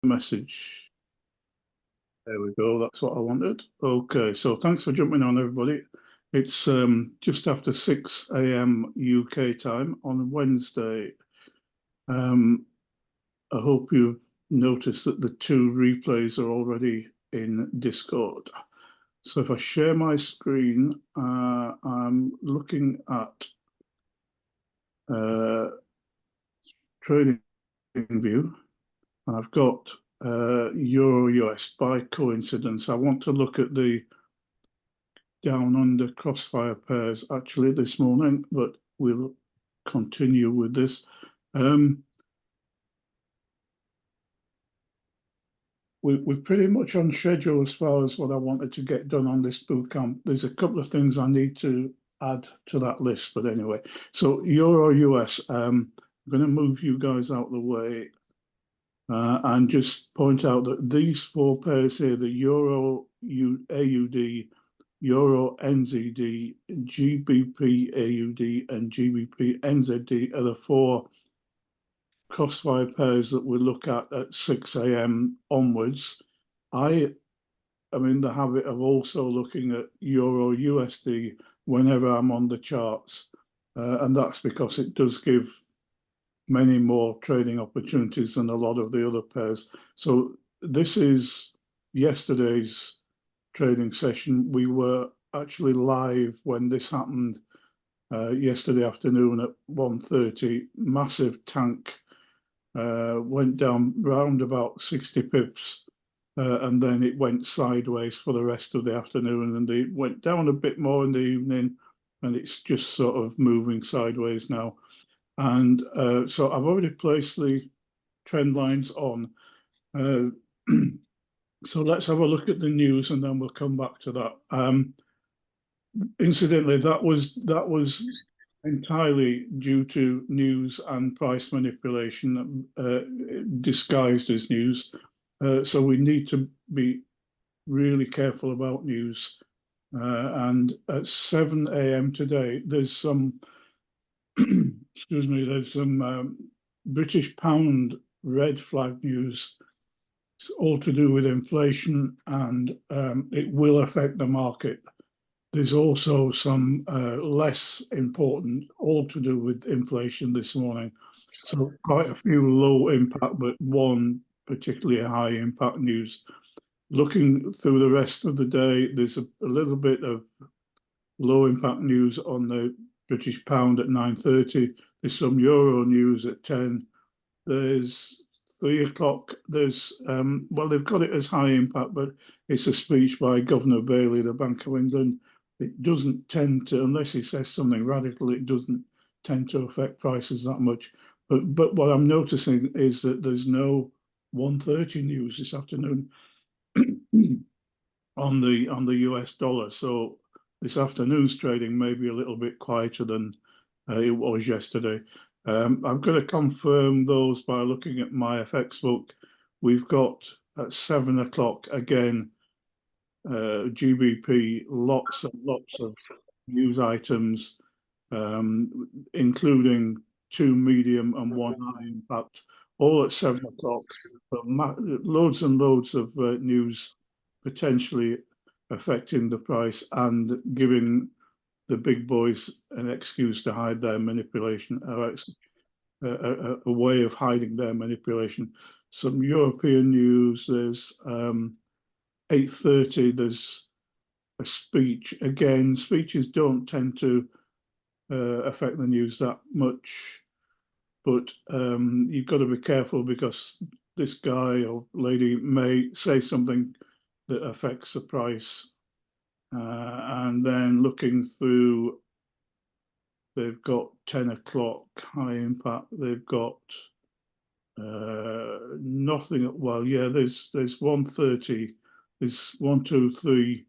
message. There we go. That's what I wanted. Okay, so thanks for jumping on, everybody. It's just after 6 a.m. UK time on Wednesday. I hope you've noticed that the two replays are already in Discord. So if I share my screen, I'm looking at trading view. I've got Euro US by coincidence. I want to look at the down under crossfire pairs actually this morning, but we'll continue with this. We're pretty much on schedule as far as what I wanted to get done on this bootcamp. There's a couple of things I need to add to that list, but anyway. So Euro US, I'm going to move you guys out of the way and just point out that these four pairs here, the Euro AUD, Euro NZD, GBP AUD, and GBP NZD are the four crossfire pairs that we look at 6 a.m. onwards. I am in the habit of also looking at Euro USD whenever I'm on the charts, and that's because it does give many more trading opportunities than a lot of the other pairs. So this is yesterday's trading session. We were actually live when this happened yesterday afternoon at 1:30. Massive tank went down round about 60 pips, and then it went sideways for the rest of the afternoon, and it went down a bit more in the evening, and it's just sort of moving sideways now. And so I've already placed the trend lines on. So let's have a look at the news, and then we'll come back to that. Incidentally, that was entirely due to news and price manipulation disguised as news. So we need to be really careful about news. And at 7 a.m. today, there's some, excuse me, there's some British pound red flag news. It's all to do with inflation, and it will affect the market. There's also some less important, all to do with inflation this morning. So quite a few low impact, but one particularly high impact news. Looking through the rest of the day, there's a little bit of low impact news on the British pound at 9:30. There's some euro news at 10. There's 3 o'clock. There's well, they've got it as high impact, but it's a speech by Governor Bailey, the Bank of England. It doesn't tend to, unless he says something radical, it doesn't tend to affect prices that much. But what I'm noticing is that there's no 1:30 news this afternoon on the US dollar. So this afternoon's trading may be a little bit quieter than it was yesterday. I'm going to confirm those by looking at my FX book. We've got at 7 o'clock again, GBP, lots and lots of news items, including two medium and one high impact, all at 7 o'clock. Loads and loads of news potentially affecting the price and giving the big boys an excuse to hide their manipulation, a way of hiding their manipulation. Some European news, there's 8:30, there's a speech. Again, speeches don't tend to affect the news that much, but you've got to be careful because this guy or lady may say something that affects the price. And then looking through, they've got 10 o'clock high impact. They've got nothing. Well, yeah, there's 1:30. There's 1, 2, 3,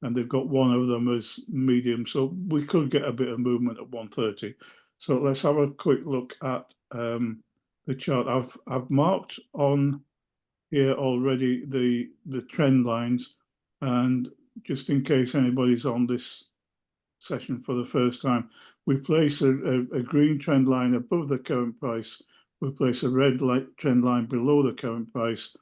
and they've got one of them as medium. So we could get a bit of movement at 1:30. So let's have a quick look at the chart. I've marked on here already the trend lines, and just in case anybody's on this session for the first time, we place a green trend line above the current price we place a red light trend line below the current price.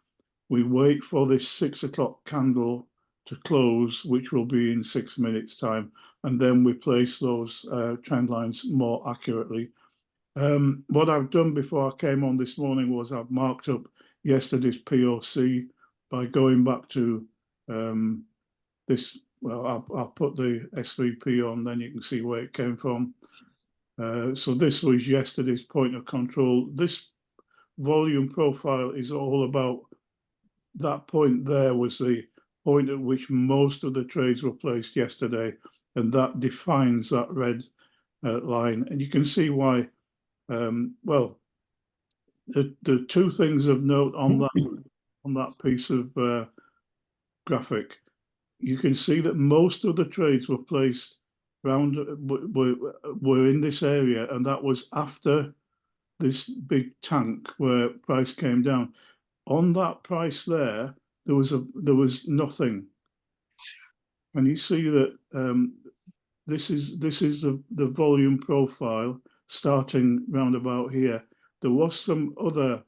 We wait for this 6 o'clock candle to close, which will be in 6 minutes time, and then we place those trend lines more accurately. What I've done before I came on this morning was I've marked up yesterday's POC by going back to this. Well, I'll put the SVP on, then you can see where it came from. So this was yesterday's point of control. This volume profile is all about that point. There was the point at which most of the trades were placed yesterday, and that defines that red line. And you can see why. Well, the two things of note on that piece of graphic, you can see that most of the trades were placed around were in this area, and that was after this big tank where price came down. On that price there was nothing, and you see that this is the volume profile starting round about here. There was some other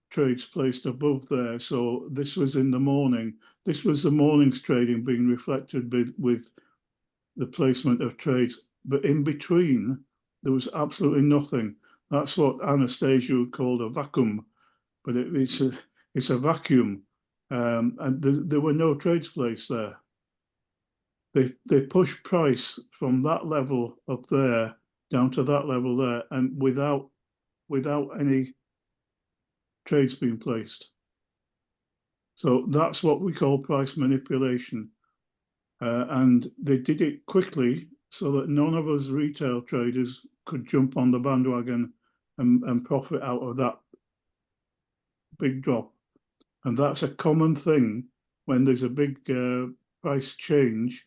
trades placed above there, so this was in the morning. This was the morning's trading being reflected with the placement of trades, but in between there was absolutely nothing. That's what Anastasia would call a vacuum, but it's a vacuum, and there were no trades placed there. They pushed price from that level up there down to that level there, and without any trades being placed. So that's what we call price manipulation, and they did it quickly so that none of us retail traders could jump on the bandwagon and profit out of that big drop. And that's a common thing when there's a big price change.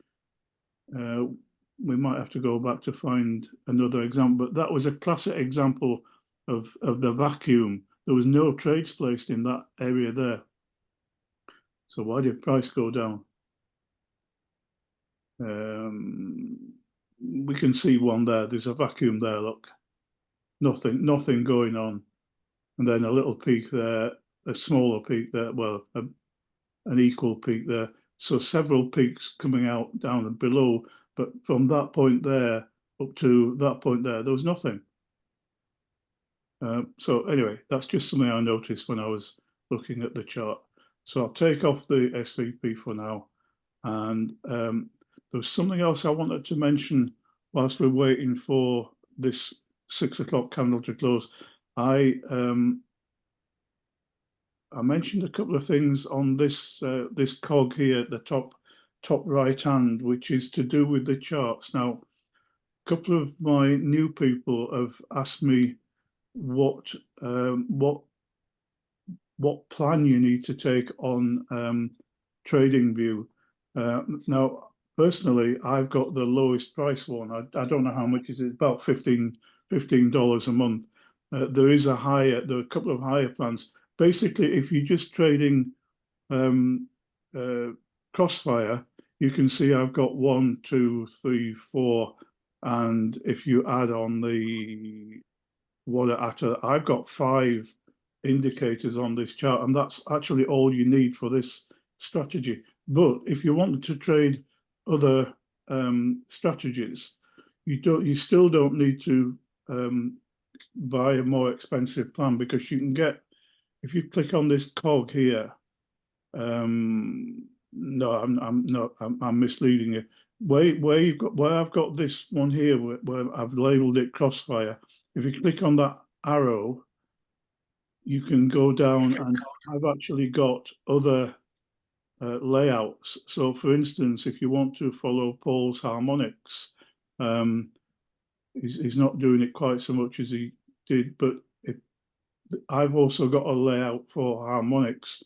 We might have to go back to find another example, but that was a classic example of the vacuum. There was no trades placed in that area there. So why did price go down? We can see one there. There's a vacuum there, look. Nothing going on. And then a little peak there, a smaller peak there, well, an equal peak there. So several peaks coming out down and below, but from that point there up to that point there was nothing. So anyway, that's just something I noticed when I was looking at the chart. So I'll take off the SVP for now. And there's something else I wanted to mention whilst we're waiting for this 6 o'clock candle to close. I mentioned a couple of things on this this cog here at the top right hand, which is to do with the charts. Now, a couple of my new people have asked me what plan you need to take on TradingView. Now, personally, I've got the lowest price one. I don't know how much it is, about $15 a month. There are a couple of higher plans. Basically, if you're just trading Crossfire, you can see I've got 1, 2, 3, 4, and if you add on the water atta, I've got 5 indicators on this chart, and that's actually all you need for this strategy. But if you want to trade other strategies, you still don't need to buy a more expensive plan, because you can get, if you click on this cog here, no, I'm misleading you. Where I've got this one here, where I've labeled it Crossfire. If you click on that arrow, you can go down, and I've actually got other layouts. So, for instance, if you want to follow Paul's harmonics, he's not doing it quite so much as he did, but I've also got a layout for harmonics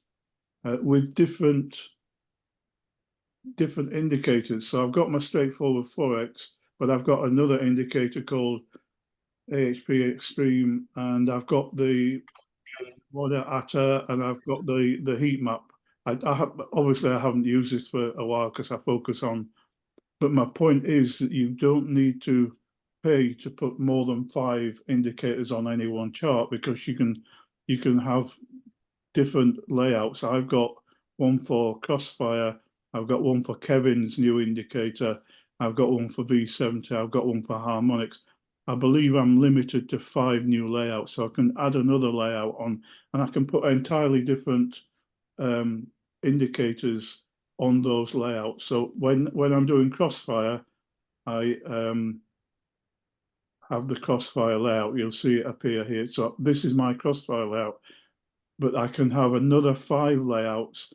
with different indicators. So I've got my straightforward Forex, but I've got another indicator called AHP Extreme, and I've got the water atta, and I've got the heat map. Obviously I haven't used this for a while because I focus on, but my point is that you don't need to pay to put more than 5 indicators on any one chart, because you can have different layouts. I've got one for Crossfire, I've got one for Kevin's new indicator, I've got one for V70, I've got one for harmonics. I believe I'm limited to 5 new layouts, so I can add another layout on, and I can put entirely different indicators on those layouts. So when I'm doing Crossfire, I have the Crossfire layout. You'll see it appear here. So this is my Crossfire layout, but I can have another 5 layouts,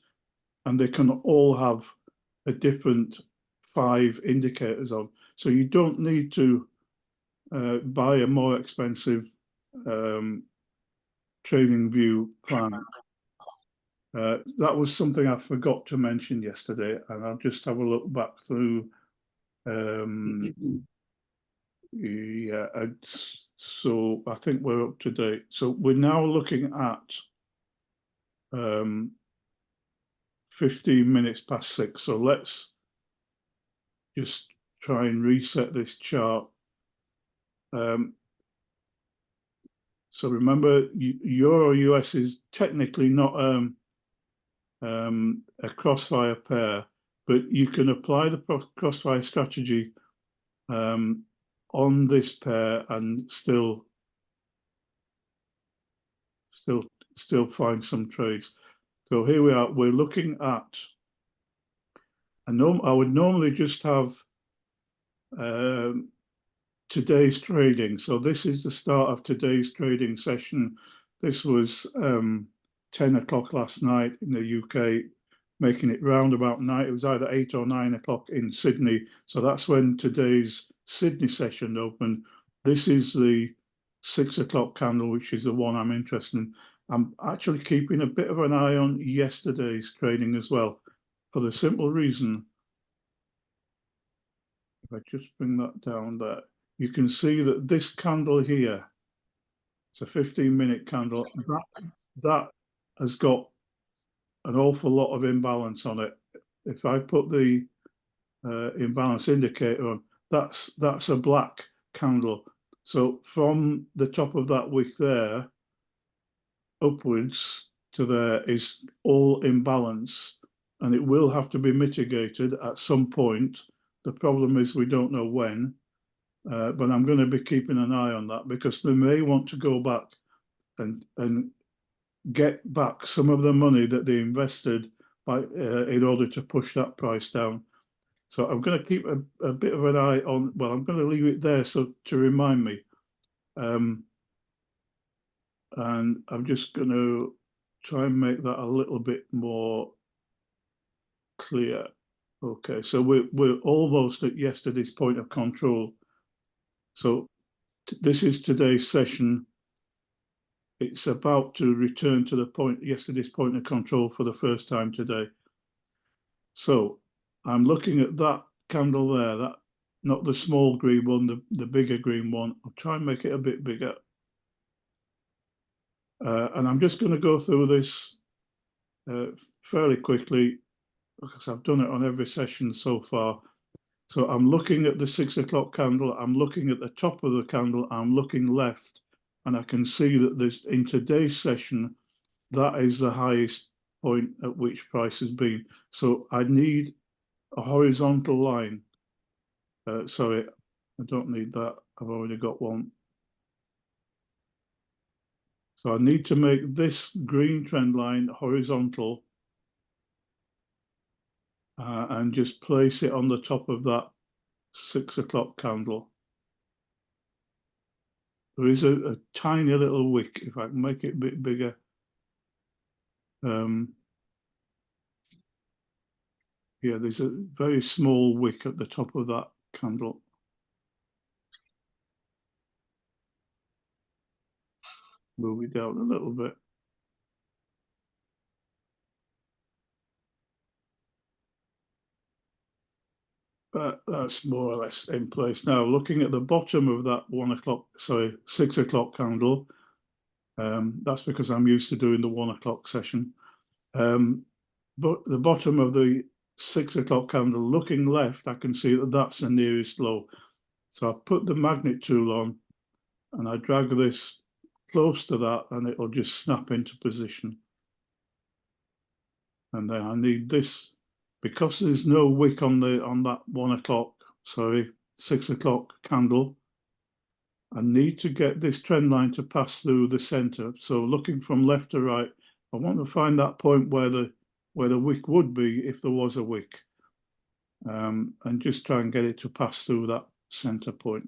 and they can all have a different 5 indicators on. So you don't need to buy a more expensive trading view plan. That was something I forgot to mention yesterday, and I'll just have a look back through. Yeah, so I think we're up to date. So we're now looking at 15 minutes past 6. So let's just try and reset this chart. So remember, Euro US is technically not a Crossfire pair, but you can apply the Crossfire strategy on this pair and still find some trades. So here we are. We're looking at. I would normally just have today's trading. So this is the start of today's trading session. This was 10 o'clock last night in the UK, making it round about night. It was either 8 or 9 o'clock in Sydney. So that's when today's Sydney session opened. This is the 6 o'clock candle, which is the one I'm interested in. I'm actually keeping a bit of an eye on yesterday's trading as well, for the simple reason, if I just bring that down there, you can see that this candle here, it's a 15-minute candle, that has got an awful lot of imbalance on it. If I put the imbalance indicator on, that's a black candle. So from the top of that wick there, upwards to there is all imbalance, and it will have to be mitigated at some point. The problem is we don't know when. But I'm going to be keeping an eye on that, because they may want to go back and get back some of the money that they invested in order to push that price down. So I'm going to keep a bit of an eye on. Well, I'm going to leave it there so to remind me, and I'm just going to try and make that a little bit more clear. Okay, so we're almost at yesterday's point of control. So this is today's session. It's about to return to yesterday's point of control for the first time today. So I'm looking at that candle there, that not the small green one, the bigger green one. I'll try and make it a bit bigger. And I'm just going to go through this fairly quickly, because I've done it on every session so far. So I'm looking at the 6 o'clock candle, I'm looking at the top of the candle, I'm looking left, and I can see that in today's session, that is the highest point at which price has been. So I need a horizontal line. Sorry, I don't need that. I've already got one. So I need to make this green trend line horizontal and just place it on the top of that 6 o'clock candle. There is a tiny little wick, if I can make it a bit bigger. Yeah, there's a very small wick at the top of that candle. Move it down a little bit. That's more or less in place. Now, looking at the bottom of that 6 o'clock candle, that's because I'm used to doing the 1 o'clock session. But the bottom of the 6 o'clock candle, looking left, I can see that that's the nearest low. So I put the magnet tool on and I drag this close to that and it'll just snap into position. And then I need this, because there's no wick on that 1 o'clock, sorry, 6 o'clock candle. I need to get this trend line to pass through the center. So looking from left to right, I want to find that point where the wick would be if there was a wick, and just try and get it to pass through that center point.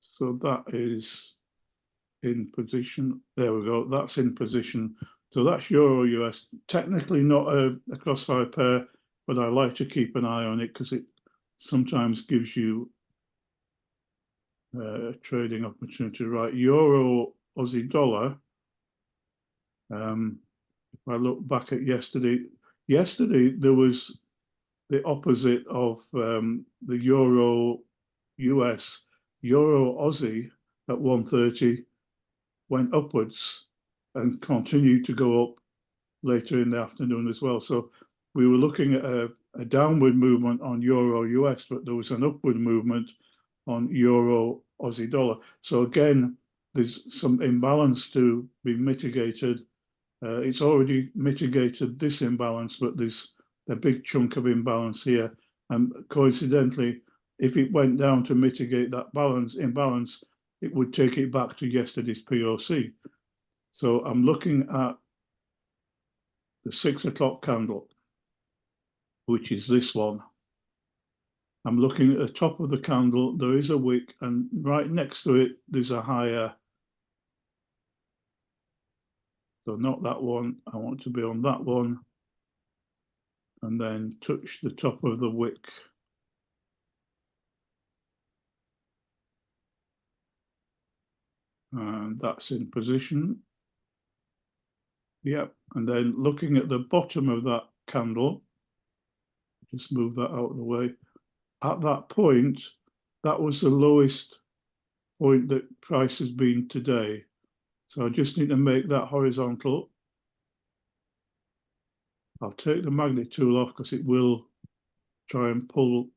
So that is in position. There we go. That's in position. So that's Euro US. Technically not a crossfire pair, but I like to keep an eye on it because it sometimes gives you a trading opportunity. Right, Euro Aussie dollar. If I look back at yesterday there was the opposite of the Euro US. Euro Aussie at 130 went upwards and continued to go up later in the afternoon as well. So we were looking at a downward movement on Euro US, but there was an upward movement on Euro Aussie dollar. So again, there's some imbalance to be mitigated. It's already mitigated this imbalance, but there's a big chunk of imbalance here. And coincidentally, if it went down to mitigate that imbalance, it would take it back to yesterday's POC. So I'm looking at the 6 o'clock candle, which is this one. I'm looking at the top of the candle. There is a wick, and right next to it, there's a higher. So not that one. I want to be on that one. And then touch the top of the wick. And that's in position. Yep. And then looking at the bottom of that candle, just move that out of the way. At that point, that was the lowest point that price has been today. So I just need to make that horizontal. I'll take the magnet tool off because it will try and pull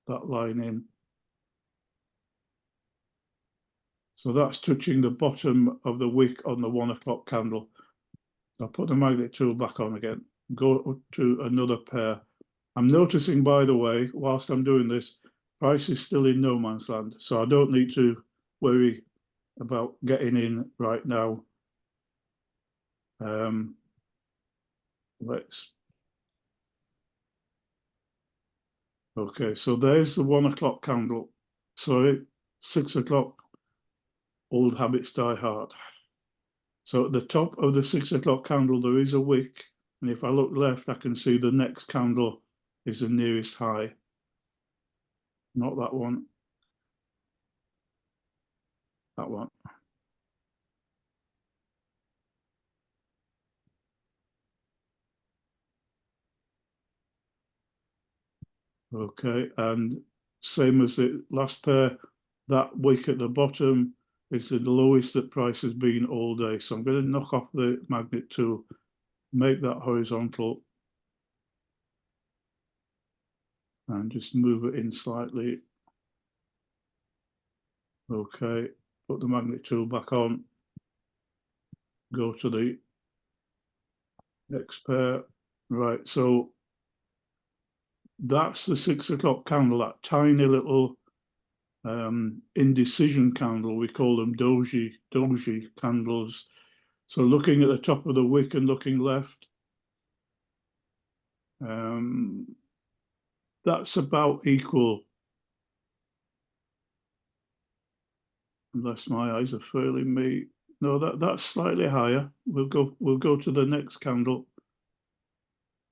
that line in. So that's touching the bottom of the wick on the 1 o'clock candle. I'll put the magnet tool back on again, go to another pair. I'm noticing, by the way, whilst I'm doing this, price is still in no man's land. So I don't need to worry about getting in right now. Okay, so there's the 1 o'clock candle. Sorry, 6 o'clock, old habits die hard. So at the top of the 6 o'clock candle, there is a wick. And if I look left, I can see the next candle is the nearest high. Not that one. That one. Okay, and same as the last pair, that wick at the bottom is the lowest that price has been all day. So I'm going to knock off the magnet tool, make that horizontal, and just move it in slightly. Okay, put the magnet tool back on, go to the next pair. Right, so that's the 6 o'clock candle, that tiny little indecision candle. We call them doji candles. So looking at the top of the wick and looking left, that's about equal, unless my eyes are failing me. No, that's slightly higher. We'll go to the next candle.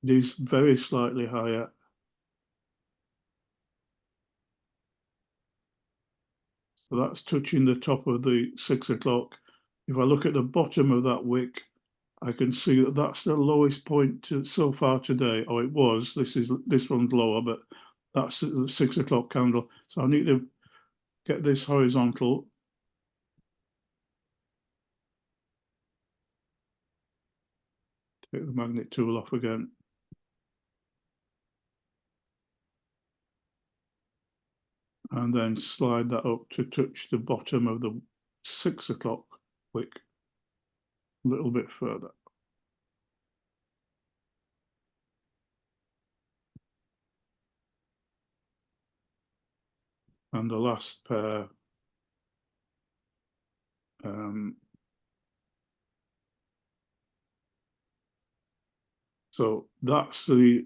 It is very slightly higher. So that's touching the top of the 6 o'clock. If I look at the bottom of that wick, I can see that that's the lowest point so far today. Oh, it was. This one's lower, but that's the 6 o'clock candle. So I need to get this horizontal. Take the magnet tool off again. And then slide that up to touch the bottom of the 6 o'clock wick a little bit further. And the last pair, so that's the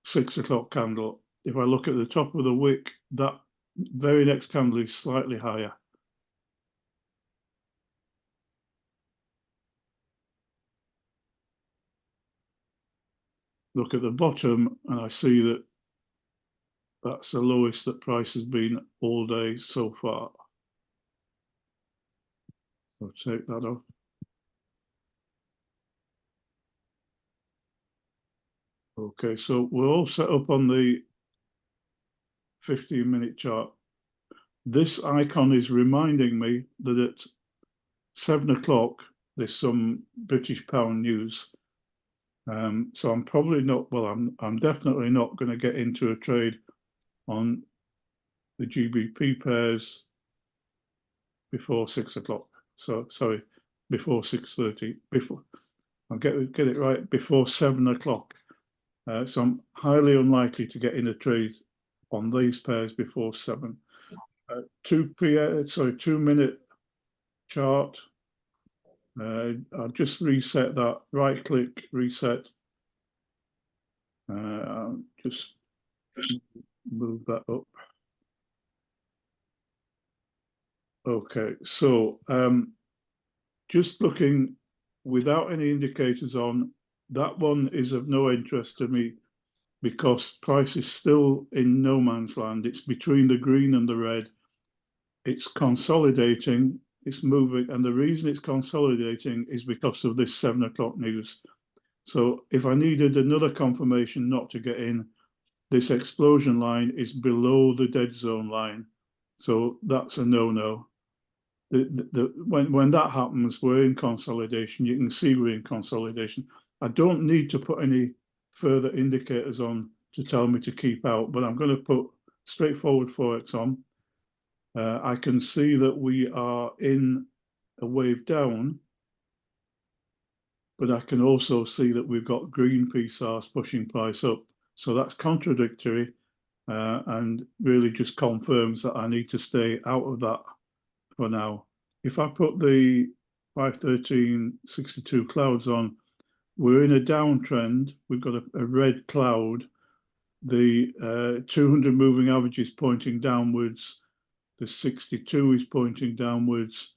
6 o'clock candle. If I look at the top of the wick, that very next candle is slightly higher. Look at the bottom and I see that that's the lowest that price has been all day so far. I'll take that off. Okay, so we're all set up on the 15-minute chart. This icon is reminding me that at 7 o'clock there's some British pound news. So I'm probably not, well, I'm definitely not going to get into a trade on the GBP pairs before 6 o'clock. So sorry, before 6:30. Before I'll get it right, before 7 o'clock. So I'm highly unlikely to get in a trade on these pairs before 7. 2-minute chart. I'll just reset that. Right click, reset. Just move that up. Okay, so just looking without any indicators on, that one is of no interest to me because price is still in no man's land. It's between the green and the red. It's consolidating, it's moving, and the reason it's consolidating is because of this 7 o'clock news. So if I needed another confirmation not to get in, this explosion line is below the dead zone line. So that's a no-no. When that happens, we're in consolidation. You can see we're in consolidation. I don't need to put any further indicators on to tell me to keep out, but I'm going to put straightforward Forex on. I can see that we are in a wave down, but I can also see that we've got green PSARs pushing price up. So that's contradictory and really just confirms that I need to stay out of that for now. If I put the 513.62 clouds on, we're in a downtrend. We've got a red cloud. The 200 moving average is pointing downwards. The 62 is pointing downwards.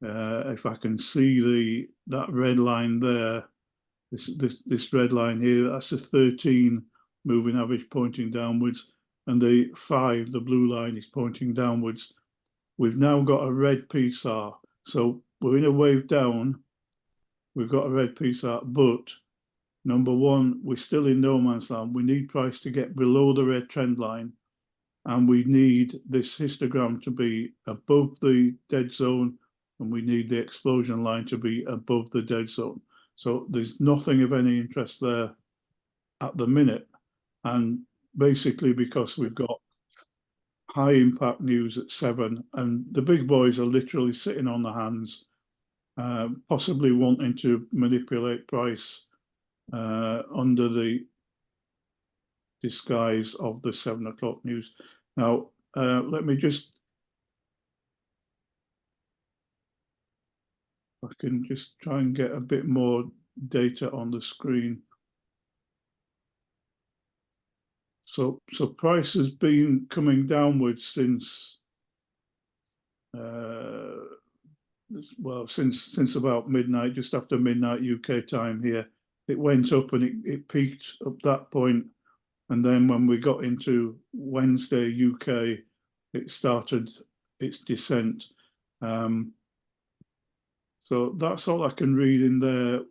If I can see that red line there, this red line here, that's the 13 moving average pointing downwards, and the 5, the blue line, is pointing downwards. We've now got a red PSAR, so we're in a wave down. We've got a red PSAR, but number one, we're still in no man's land. We need price to get below the red trend line, and we need this histogram to be above the dead zone, and we need the explosion line to be above the dead zone. So there's nothing of any interest there at the minute. And basically because we've got high impact news at 7 and the big boys are literally sitting on the hands, possibly wanting to manipulate price under the disguise of the 7 o'clock news. Now, let me just, I can just try and get a bit more data on the screen. So price has been coming downwards since, well, since about midnight, just after midnight UK time here. It went up and it peaked up that point, and then when we got into Wednesday UK, it started its descent. So that's all I can read in there.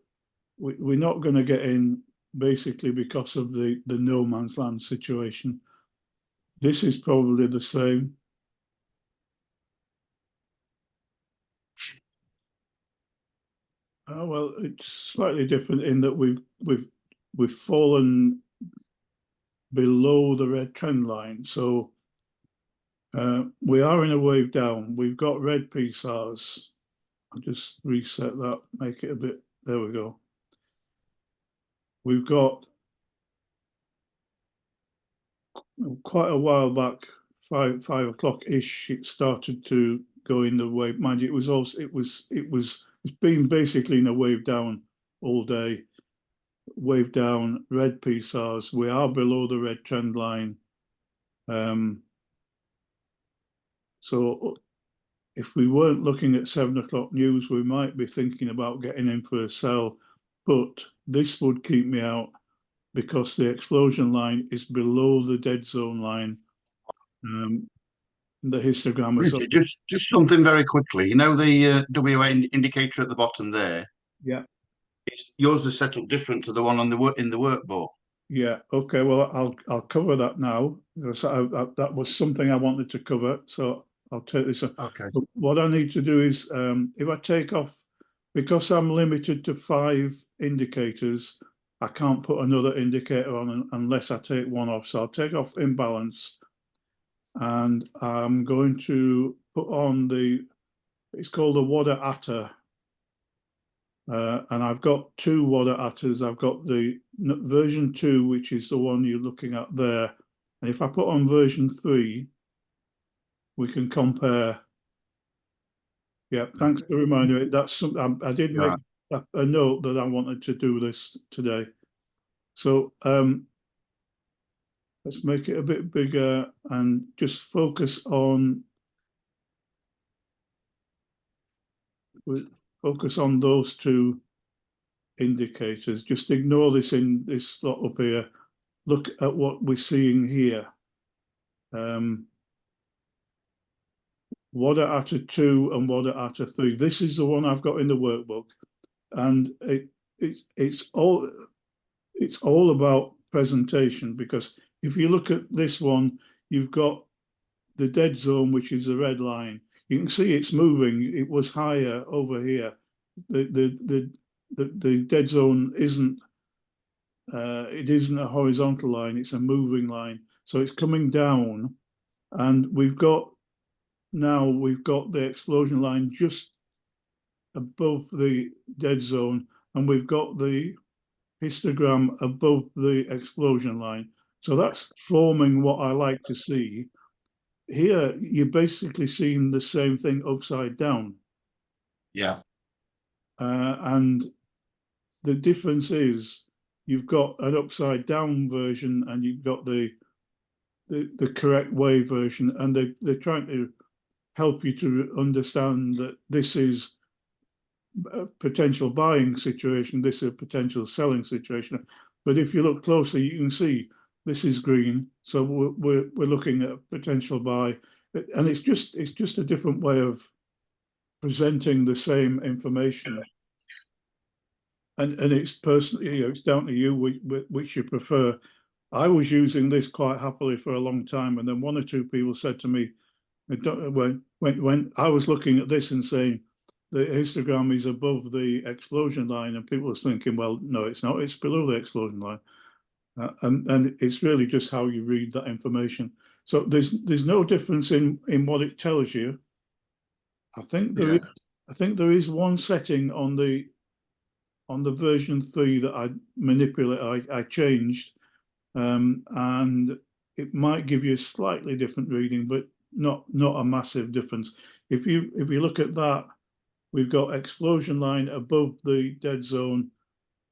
We're not going to get in basically because of the no man's land situation. This is probably the same. Well, it's slightly different in that we've fallen below the red trend line. So we are in a wave down. We've got red PSARs. I'll just reset that, make it a bit, there we go. We've got quite a while back, 5 o'clock-ish, it started to go in the wave. Mind you, it's been basically in a wave down all day. Wave down, red PSARs. We are below the red trend line. So if we weren't looking at 7 o'clock news, we might be thinking about getting in for a sell, but this would keep me out because the explosion line is below the dead zone line. The histogram is up. Richard, just something very quickly. You know the WA indicator at the bottom there. Yeah. Yours is set up different to the one on in the workbook. Yeah. Okay. Well, I'll cover that now. That was something I wanted to cover, so I'll take this. Okay. But what I need to do is, if I take off, because I'm limited to 5 indicators, I can't put another indicator on unless I take one off. So I'll take off imbalance, and I'm going to put on it's called the Wada Atta. And I've got 2 Wada Attas. I've got the version 2, which is the one you're looking at there. And if I put on version 3, we can compare. Yeah, thanks for reminding me. That's something I did make a note that I wanted to do this today. So let's make it a bit bigger and just focus on those 2 indicators. Just ignore this in this slot up here. Look at what we're seeing here. Wada Atta 2 and Wada Atta 3. This is the one I've got in the workbook, and it's all about presentation, because if you look at this one, you've got the dead zone, which is the red line. You can see it's moving. It was higher over here. The dead zone isn't. It isn't a horizontal line. It's a moving line. So it's coming down, and we've got the explosion line just above the dead zone, and we've got the histogram above the explosion line. So that's forming what I like to see. Here, you're basically seeing the same thing upside down. Yeah. And the difference is you've got an upside down version and you've got the correct way version, and they're trying to help you to understand that this is a potential buying situation, this is a potential selling situation. But if you look closely, you can see this is green, so we're looking at a potential buy, and it's just a different way of presenting the same information. And it's personally, it's down to you which you prefer. I was using this quite happily for a long time, and then 1 or 2 people said to me, when I was looking at this and saying the histogram is above the explosion line, and people was thinking, well, no, it's not, it's below the explosion line. And it's really just how you read that information. So there's no difference in what it tells you. I think there is one setting on the version 3 that I changed, and it might give you a slightly different reading, but not a massive difference. If you look at that, we've got explosion line above the dead zone,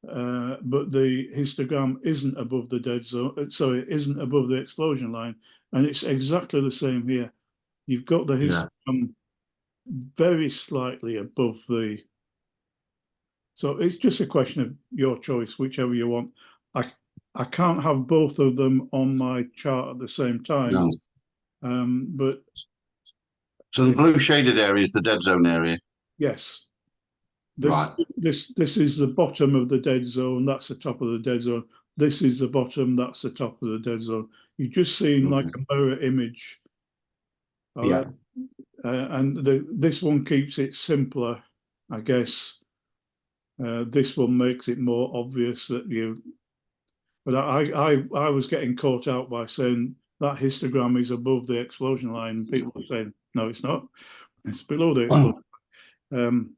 but the histogram isn't above the dead zone. So it isn't above the explosion line, and it's exactly the same here. You've got the histogram very slightly above the. So it's just a question of your choice, whichever you want. I can't have both of them on my chart at the same time. No. But so the blue shaded area is the dead zone area. Yes. Right. This is the bottom of the dead zone. That's the top of the dead zone. This is the bottom. That's the top of the dead zone. You're just seeing like a mirror image. All Yeah. right. And this one keeps it simpler, I guess. This one makes it more obvious that but I was getting caught out by saying that histogram is above the explosion line. People were saying, no, it's not. It's below the explosion.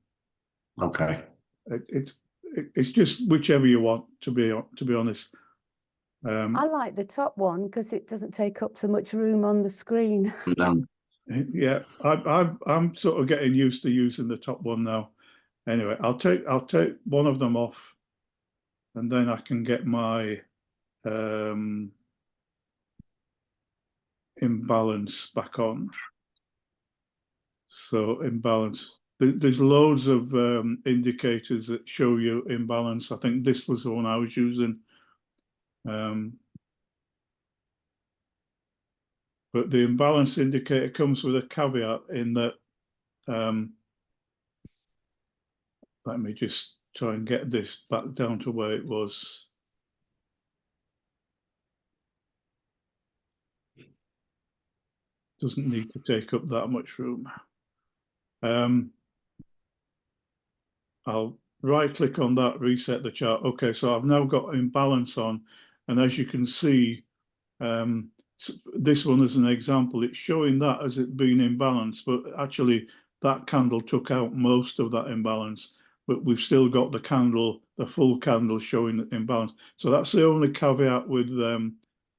Okay. It's just whichever you want, to be honest. I like the top one because it doesn't take up so much room on the screen. Yeah, I'm sort of getting used to using the top one now. Anyway, I'll take one of them off, and then I can get my imbalance back on. So imbalance. There's loads of indicators that show you imbalance. I think this was the one I was using. But the imbalance indicator comes with a caveat in that, let me just try and get this back down to where it was. Doesn't need to take up that much room. I'll right click on that, reset the chart. Okay, so I've now got imbalance on, and as you can see, this one is an example. It's showing that as it being imbalanced, but actually that candle took out most of that imbalance, but we've still got the candle, the full candle showing imbalance. So that's the only caveat with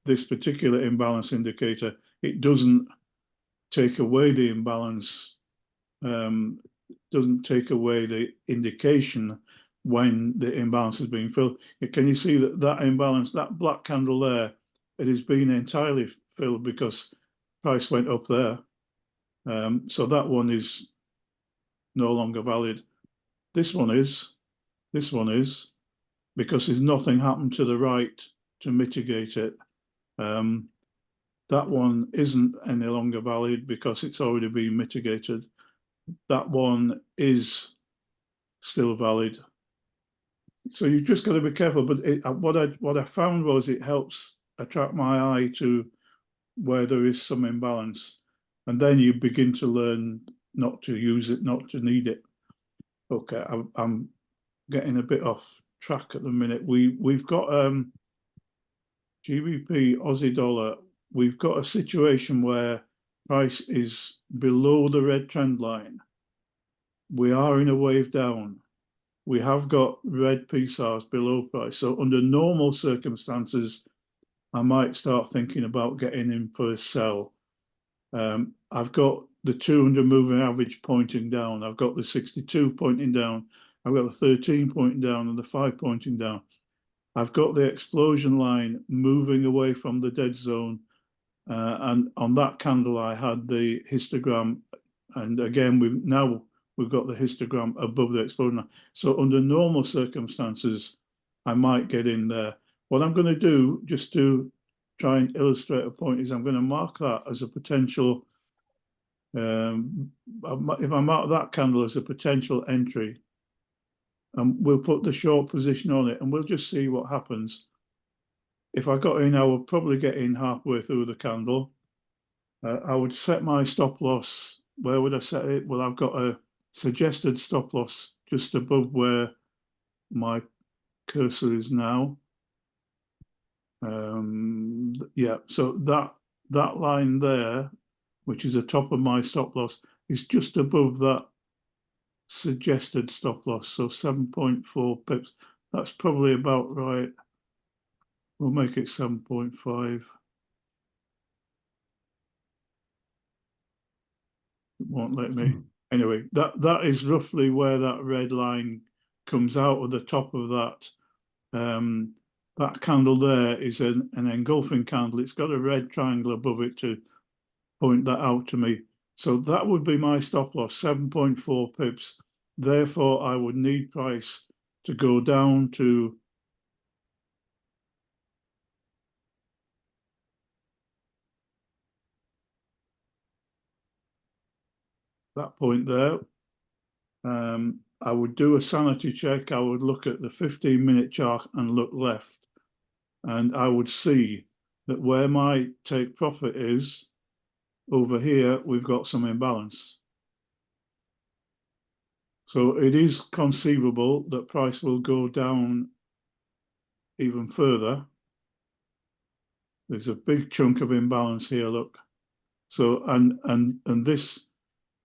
this particular imbalance indicator. It doesn't take away the imbalance, doesn't take away the indication when the imbalance is being filled. Can you see that imbalance, that black candle there, it has been entirely filled because price went up there. So that one is no longer valid. This one is, because there's nothing happened to the right to mitigate it. That one isn't any longer valid because it's already been mitigated. That one is still valid. So you've just got to be careful. But what I found was it helps attract my eye to where there is some imbalance, and then you begin to learn not to use it, not to need it. Okay, I'm getting a bit off track at the minute. We've got GBP Aussie dollar. We've got a situation where price is below the red trend line. We are in a wave down. We have got red PSARs below price. So under normal circumstances, I might start thinking about getting in for a sell. I've got the 200 moving average pointing down. I've got the 62 pointing down. I've got the 13 pointing down and the 5 pointing down. I've got the explosion line moving away from the dead zone. And on that candle, I had the histogram. And again, we've got the histogram above the explosion line. So under normal circumstances, I might get in there. What I'm going to do, just to try and illustrate a point, is I'm going to mark that as a potential, if I mark that candle as a potential entry, and we'll put the short position on it, and we'll just see what happens. If I got in, I would probably get in halfway through the candle. I would set my stop loss. Where would I set it? Well, I've got a suggested stop loss just above where my cursor is now. Yeah, so that line there, which is the top of my stop loss, is just above that suggested stop loss. So 7.4 pips. That's probably about right. We'll make it 7.5. It won't let me. Anyway, that is roughly where that red line comes out of the top of that. That candle there is an engulfing candle. It's got a red triangle above it to point that out to me. So that would be my stop loss, 7.4 pips. Therefore, I would need price to go down to that point there. I would do a sanity check. I would look at the 15-minute chart and look left. And I would see that where my take profit is, over here, we've got some imbalance. So it is conceivable that price will go down even further. There's a big chunk of imbalance here, look. So, and this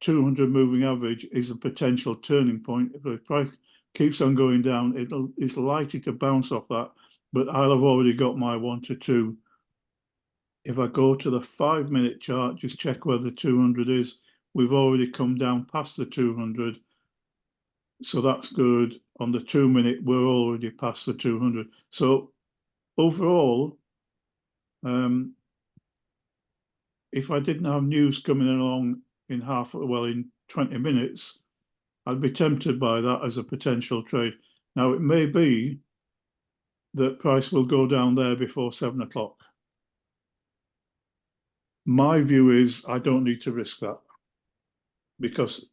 200 moving average is a potential turning point. If the price keeps on going down, it's likely to bounce off that, but I'll have already got my 1 to 2. If I go to the 5-minute chart, just check where the 200 is. We've already come down past the 200. So that's good. On the 2-minute, we're already past the 200. So overall, if I didn't have news coming along in in 20 minutes, I'd be tempted by that as a potential trade. Now, it may be that price will go down there before 7 o'clock. My view is I don't need to risk that because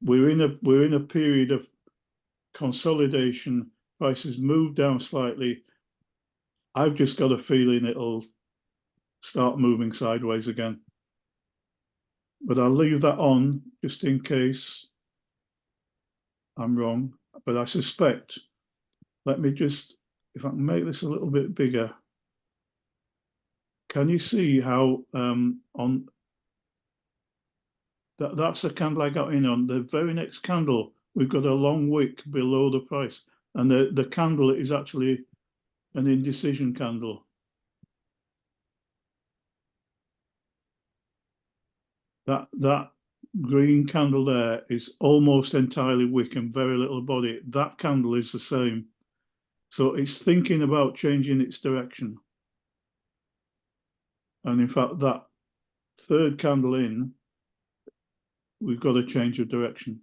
we're in a period of consolidation. Prices move down slightly. I've just got a feeling it'll start moving sideways again. But I'll leave that on just in case I'm wrong. But I suspect, let me just, if I can make this a little bit bigger. Can you see how on that's the candle I got in on. The very next candle, we've got a long wick below the price. And the candle is actually an indecision candle. That green candle there is almost entirely wick and very little body. That candle is the same. So it's thinking about changing its direction. And in fact, that third candle in, we've got a change of direction.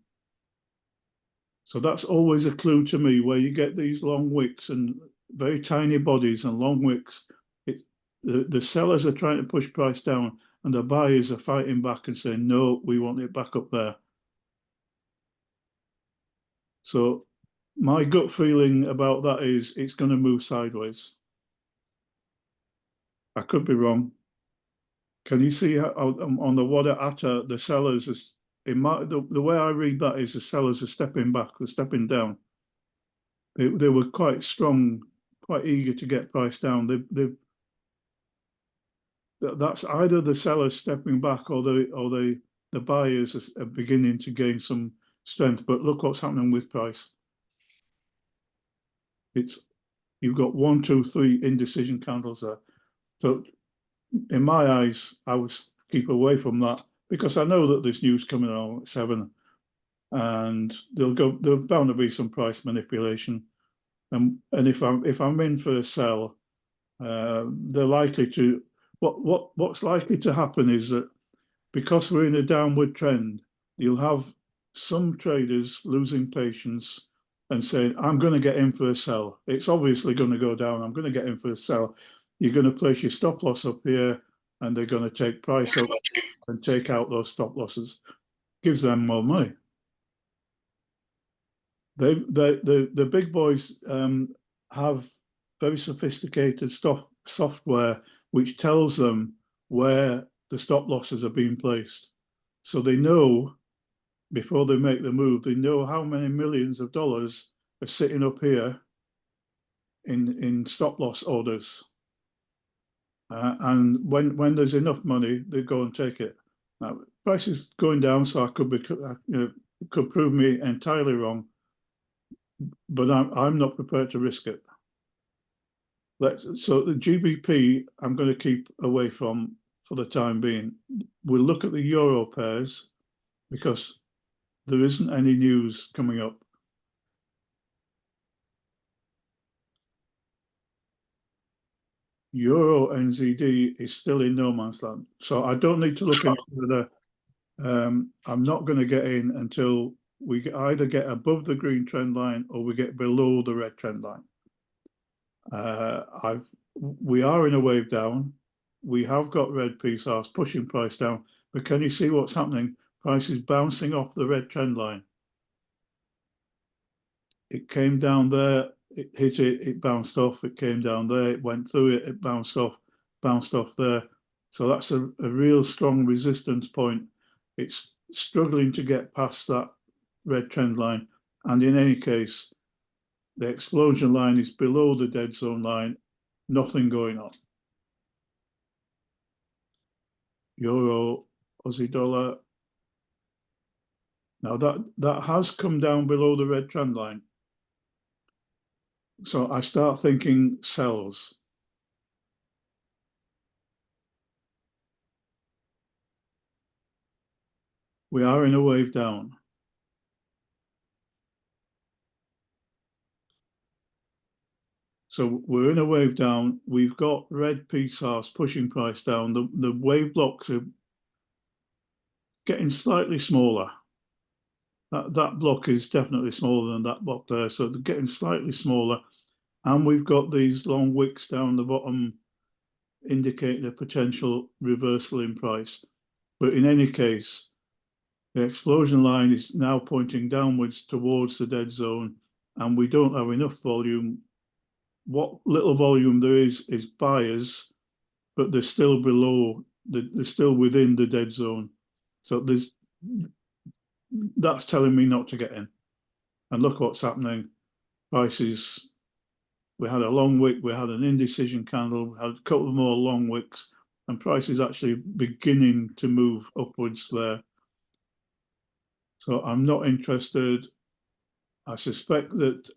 So that's always a clue to me where you get these long wicks and very tiny bodies and long wicks. The sellers are trying to push price down and the buyers are fighting back and saying, no, we want it back up there. So my gut feeling about that is it's going to move sideways. I could be wrong. Can you see how on the Wada Atta, the sellers is the way I read that is the sellers are stepping back, they're stepping down. They were quite strong, quite eager to get price down. That's either the sellers stepping back or the buyers are beginning to gain some strength. But look what's happening with price. You've got 1, 2, 3 indecision candles there. So in my eyes, I would keep away from that because I know that there's news coming on at 7 and there's bound to be some price manipulation. And if I'm in for a sell, they're likely to what's likely to happen is that because we're in a downward trend, you'll have some traders losing patience and saying, I'm going to get in for a sell. It's obviously going to go down. I'm going to get in for a sell. You're going to place your stop loss up here and they're going to take price up and take out those stop losses. Gives them more money. The big boys have very sophisticated software which tells them where the stop losses are being placed. So they know before they make the move, they know how many millions of dollars are sitting up here in stop loss orders. And when there's enough money, they go and take it. Now, price is going down, so I could prove me entirely wrong, but I'm not prepared to risk it. So the GBP, I'm going to keep away from for the time being. We'll look at the euro pairs because there isn't any news coming up. Euro NZD is still in no man's land. So I don't need to look any further. I'm not going to get in until we either get above the green trend line or we get below the red trend line. We are in a wave down. We have got red PSARs pushing price down, but can you see what's happening? Price is bouncing off the red trend line. It came down there, it hit it, it bounced off, it came down there, it went through it, it bounced off there. So that's a real strong resistance point. It's struggling to get past that red trend line. And in any case, the explosion line is below the dead zone line, nothing going on. Euro, Aussie dollar. Now that has come down below the red trend line. So I start thinking sells. We are in a wave down. So we're in a wave down. We've got red PSARs pushing price down. The wave blocks are getting slightly smaller. That block is definitely smaller than that block there. So they're getting slightly smaller. And we've got these long wicks down the bottom indicating a potential reversal in price. But in any case, the explosion line is now pointing downwards towards the dead zone, and we don't have enough volume. What little volume there is buyers, but they're still below, they're still within the dead zone. So that's telling me not to get in. And look what's happening. Prices, we had a long wick, we had an indecision candle, we had a couple more long wicks, and price is actually beginning to move upwards there. So I'm not interested. I suspect that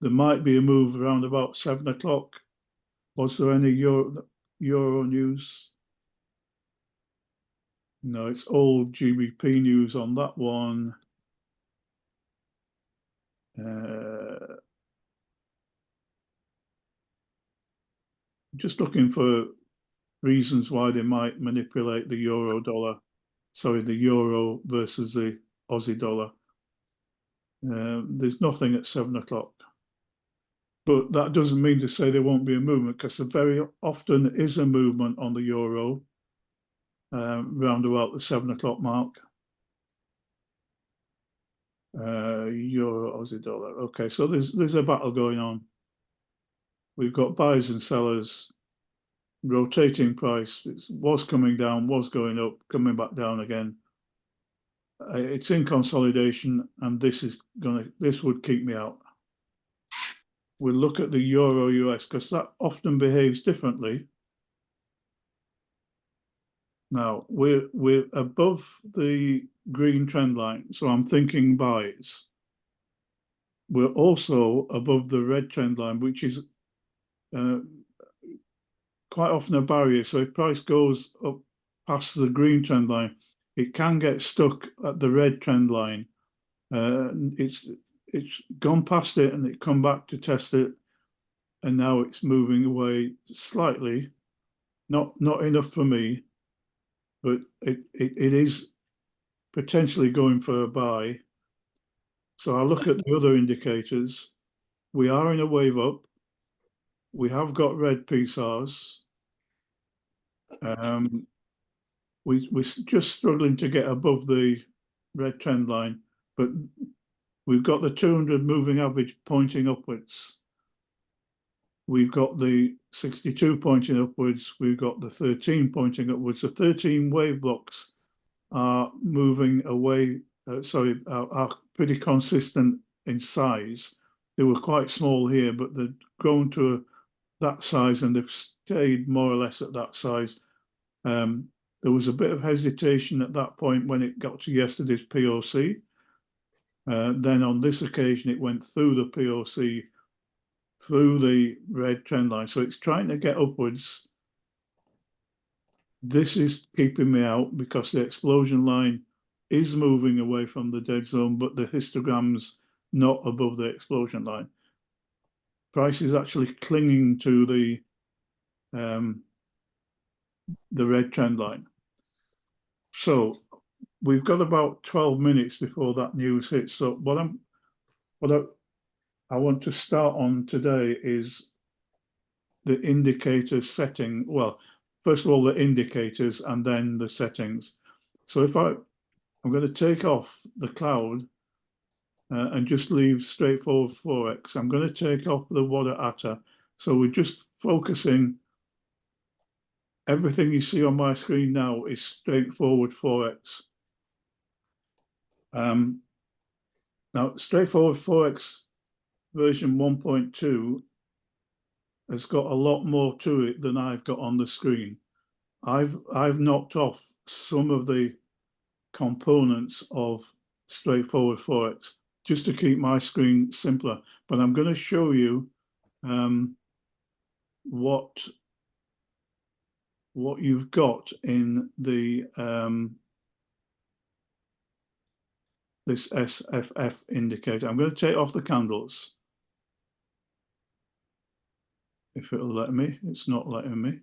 there might be a move around about 7 o'clock. Was there any Euro news? No, it's all GBP news on that one. Just looking for reasons why they might manipulate the euro dollar. Sorry, the euro versus the Aussie dollar. There's nothing at 7 o'clock. But that doesn't mean to say there won't be a movement, because there very often is a movement on the euro round about the 7 o'clock mark. Euro, Aussie dollar. Okay, so there's a battle going on. We've got buyers and sellers, rotating price. It was coming down, was going up, coming back down again. It's in consolidation, and this would keep me out. We'll look at the euro US, because that often behaves differently. Now we're above the green trend line, so I'm thinking buys. We're also above the red trend line, which is quite often a barrier. So if price goes up past the green trend line, it can get stuck at the red trend line. It's gone past it and it come back to test it, and now it's moving away slightly. Not enough for me, but it is potentially going for a buy. So I look at the other indicators. We are in a wave up. We have got red PSARs. We're just struggling to get above the red trend line, but we've got the 200 moving average pointing upwards. We've got the 62 pointing upwards. We've got the 13 pointing upwards. The 13 wave blocks are moving away, are pretty consistent in size. They were quite small here, but they've grown to that size, and they've stayed more or less at that size. There was a bit of hesitation at that point when it got to yesterday's POC. Then on this occasion, it went through the POC, through the red trend line. So it's trying to get upwards. This is keeping me out because the explosion line is moving away from the dead zone, but the histogram's not above the explosion line. Price is actually clinging to the red trend line. So we've got about 12 minutes before that news hits. So what I want to start on today is the indicator setting. Well, first of all, the indicators and then the settings. So if I'm going to take off the cloud and just leave straightforward Forex. I'm going to take off the Wada Atta. So we're just focusing. Everything you see on my screen now is straightforward Forex. Now, straightforward Forex version 1.2 has got a lot more to it than I've got on the screen. I've knocked off some of the components of straightforward Forex just to keep my screen simpler. But I'm going to show you what you've got in the this SFF indicator. I'm going to take off the candles. If it'll let me, it's not letting me.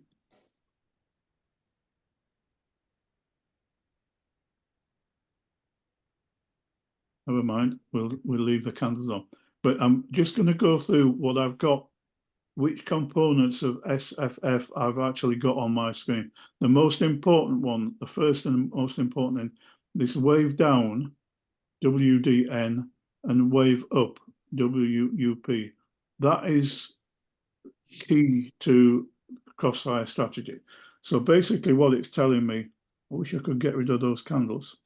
Never mind, we'll leave the candles on. But I'm just going to go through what I've got, which components of SFF I've actually got on my screen. The most important one, the first and most important thing, this wave down, WDN, and wave up, WUP. That is key to Crossfire strategy. So basically what it's telling me, I wish I could get rid of those candles.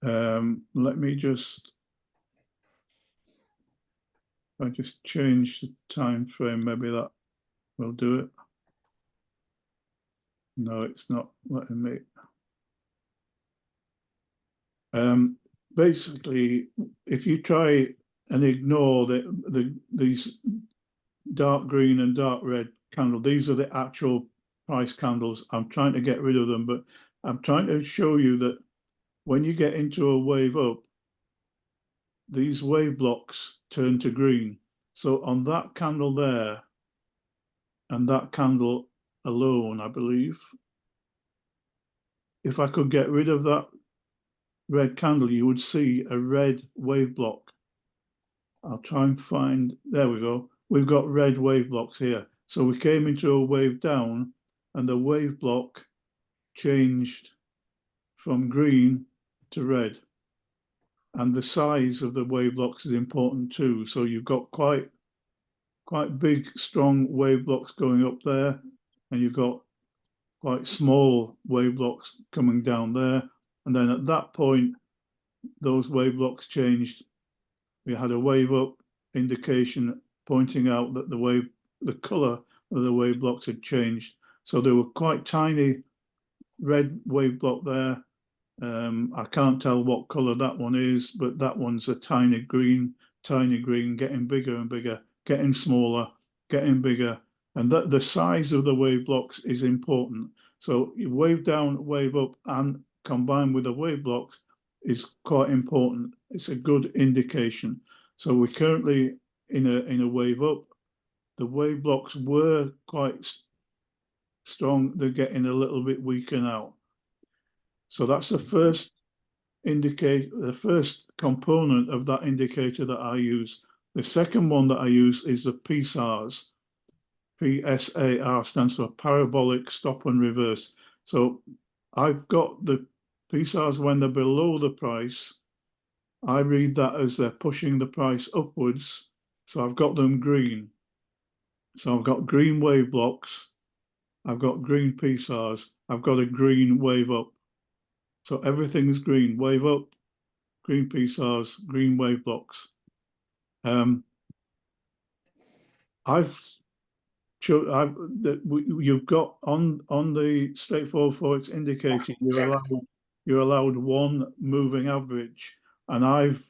Let me just, if I just change the time frame, maybe that will do it. No, it's not letting me. Basically, if you try and ignore these dark green and dark red candle, these are the actual price candles. I'm trying to get rid of them, but I'm trying to show you that when you get into a wave up, these wave blocks turn to green. So on that candle there and that candle alone, I believe, if I could get rid of that red candle, you would see a red wave block. I'll try and find, there we go. We've got red wave blocks here. So we came into a wave down and the wave block changed from green to red. And the size of the wave blocks is important too. So you've got quite big, strong wave blocks going up there, and you've got quite small wave blocks coming down there. And then at that point, those wave blocks changed. We had a wave up indication pointing out that the color of the wave blocks had changed. So they were quite tiny red wave block there. I can't tell what color that one is, but that one's a tiny green, getting bigger and bigger, getting smaller, getting bigger. And that the size of the wave blocks is important. So wave down, wave up, and combined with the wave blocks is quite important. It's a good indication. So we're currently in a wave up. The wave blocks were quite strong. They're getting a little bit weaker now. So that's the first the first component of that indicator that I use. The second one that I use is the PSARs. PSAR stands for parabolic stop and reverse. So I've got the PSARs when they're below the price. I read that as they're pushing the price upwards. So I've got them green. So I've got green wave blocks. I've got green PSARs. I've got a green wave up. So everything's green, wave up, green PSARs, green wave blocks. You've got on the straightforward Forex indicator, you're allowed one moving average, and I've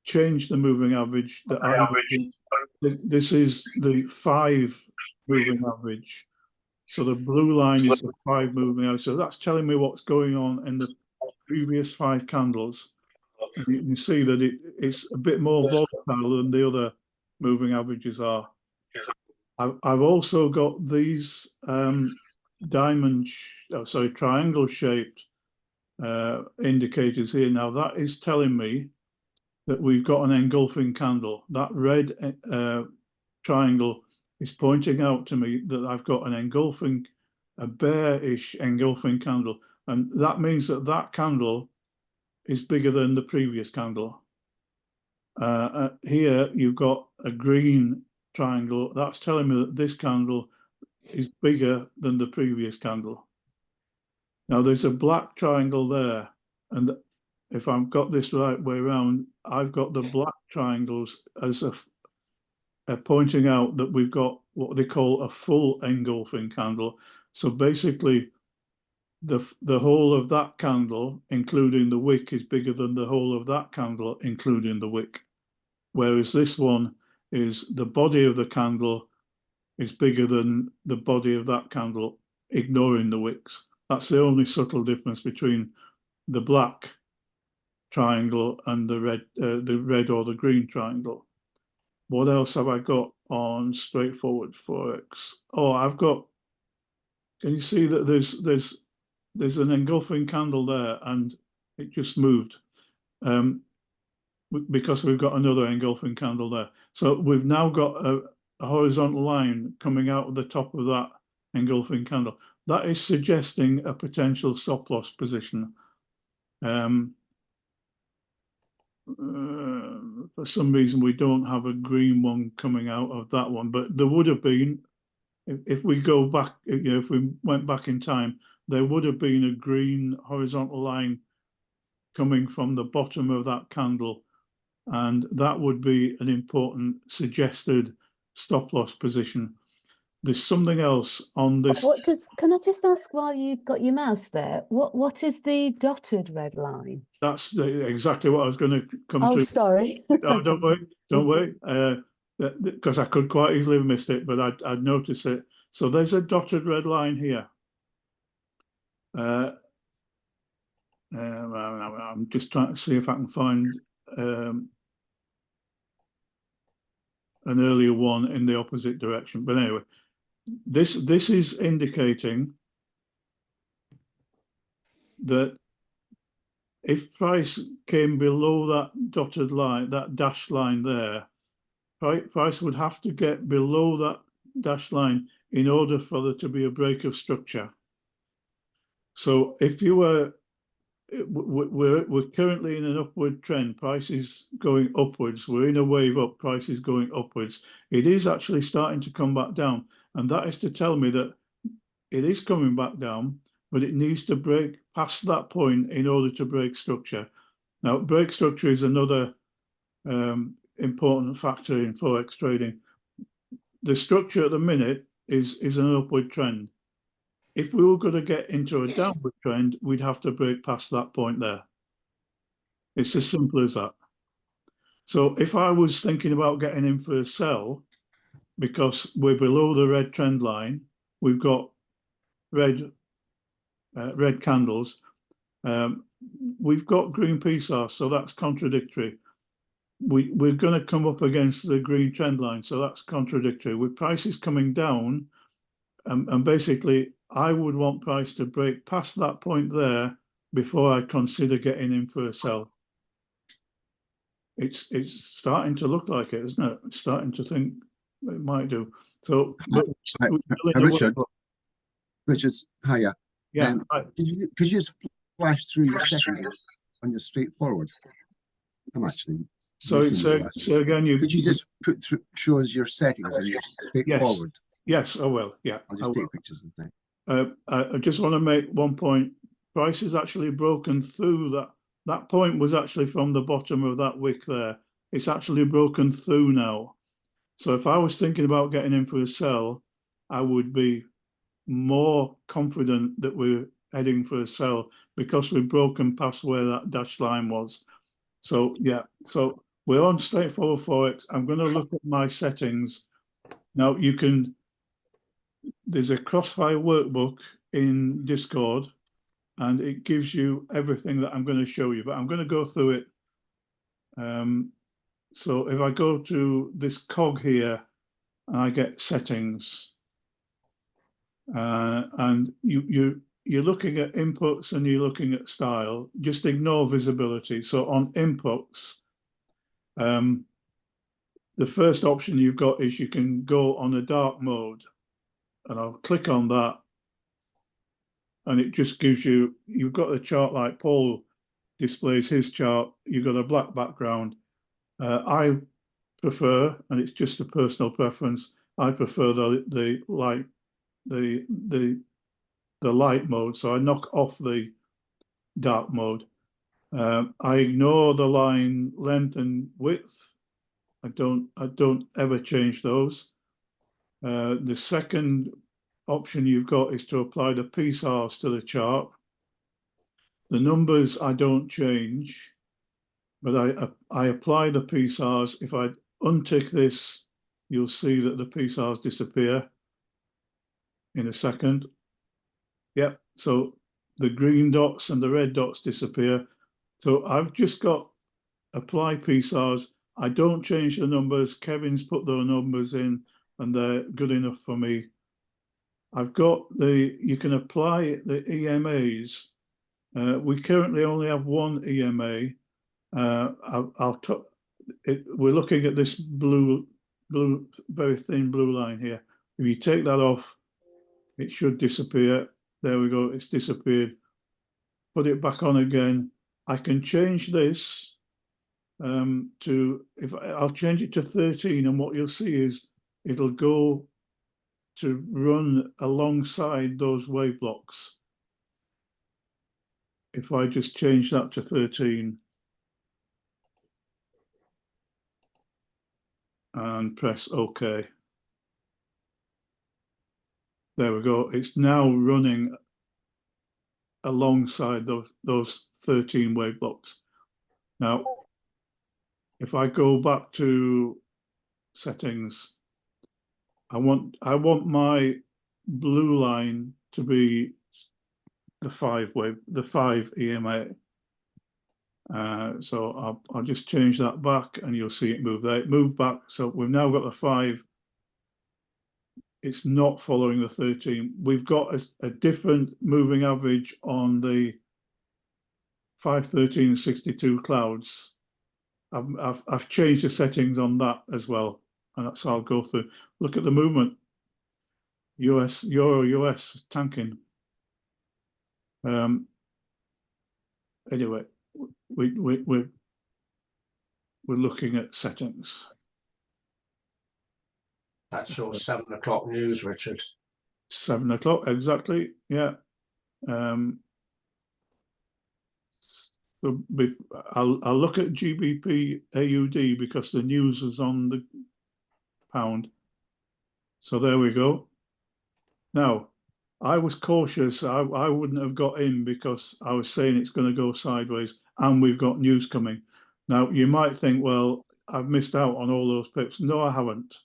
changed the moving average. This is the 5 moving average. So the blue line is the 5 moving average. So that's telling me what's going on in the previous 5 candles. And you can see that it's a bit more volatile than the other moving averages are. I've also got these triangle shaped indicators here. Now that is telling me that we've got an engulfing candle. That red triangle is pointing out to me that I've got a bearish engulfing candle. And that means that that candle is bigger than the previous candle. Here you've got a green triangle. That's telling me that this candle is bigger than the previous candle. Now there's a black triangle there, and if I've got this right way around, I've got the black triangles as pointing out that we've got what they call a full engulfing candle. So basically, the whole of that candle, including the wick, is bigger than the whole of that candle, including the wick. Whereas this one is the body of the candle is bigger than the body of that candle, ignoring the wicks. That's the only subtle difference between the black triangle and the red or the green triangle. What else have I got on straightforward Forex? Oh, I've got. Can you see that there's an engulfing candle there, and it just moved because we've got another engulfing candle there. So we've now got a horizontal line coming out of the top of that engulfing candle. That is suggesting a potential stop loss position. For some reason, we don't have a green one coming out of that one, but there would have been, if we go back, if we went back in time, there would have been a green horizontal line coming from the bottom of that candle, and that would be an important suggested stop loss position. There's something else on this. Can I just ask while you've got your mouse there, what is the dotted red line? That's exactly what I was going to come to. Oh, sorry. No, don't worry, because I could quite easily have missed it, but I'd noticed it. So there's a dotted red line here. I'm just trying to see if I can find an earlier one in the opposite direction. But anyway, this is indicating that if price came below that dotted line, that dashed line there, price would have to get below that dashed line in order for there to be a break of structure. So if you were, we're currently in an upward trend, price is going upwards, we're in a wave up, price is going upwards. It is actually starting to come back down, and that is to tell me that it is coming back down, but it needs to break past that point in order to break structure. Now, break structure is another important factor in Forex trading. The structure at the minute is an upward trend. If we were going to get into a downward trend, we'd have to break past that point there. It's as simple as that. So if I was thinking about getting in for a sell, because we're below the red trend line, we've got red candles, we've got green PSAR, so that's contradictory. We're going to come up against the green trend line, so that's contradictory. With prices coming down, and basically, I would want price to break past that point there before I consider getting in for a sell. It's starting to look like it, isn't it? It's starting to think it might do. So, Richard's hiya. Yeah. Could you just flash through your settings on your straightforward? I'm actually. So again, could you just show us your settings on your straightforward? Yes, I will. Yeah, I'll just take pictures and things. I just want to make one point. Price is actually broken through that. That point was actually from the bottom of that wick there. It's actually broken through now. So if I was thinking about getting in for a sell, I would be more confident that we're heading for a sell because we've broken past where that dashed line was. So yeah, so we're on straightforward Forex. I'm going to look at my settings. Now you can, there's a Crossfire workbook in Discord, and it gives you everything that I'm going to show you, but I'm going to go through it. So if I go to this cog here, and I get settings, and you're looking at inputs and you're looking at style, just ignore visibility. So on inputs, the first option you've got is you can go on a dark mode, and I'll click on that, and it just gives you, you've got a chart like Paul displays his chart, you've got a black background. I prefer, and it's just a personal preference, I prefer the the light mode, so I knock off the dark mode. I ignore the line length and width. I don't ever change those. The second option you've got is to apply the PSARs to the chart. The numbers I don't change, but I apply the PSARs. If I untick this, you'll see that the PSARs disappear in a second. Yep, so the green dots and the red dots disappear. So I've just got apply PSARs. I don't change the numbers. Kevin's put those numbers in and they're good enough for me. I've got you can apply the EMAs. We currently only have one EMA. We're looking at this blue, very thin blue line here. If you take that off, it should disappear. There we go, it's disappeared. Put it back on again. I can change this I'll change it to 13, and what you'll see is it'll go to run alongside those wave blocks. If I just change that to 13 and press OK. There we go. It's now running alongside those 13 wave blocks. Now, if I go back to settings, I want my blue line to be the 5 EMA. So I'll just change that back, and you'll see it move there. It moved back, so we've now got the 5. It's not following the 13. We've got a different moving average on the 513 and 62 clouds. I've changed the settings on that as well, and that's how I'll go through. Look at the movement. Euro-US tanking. Anyway, we're looking at settings. That's your 7 o'clock news, Richard. 7 o'clock, exactly. Yeah. I'll look at GBP AUD because the news is on the pound. So there we go. Now, I was cautious. I wouldn't have got in because I was saying it's going to go sideways and we've got news coming. Now, you might think, well, I've missed out on all those pips. No, I haven't,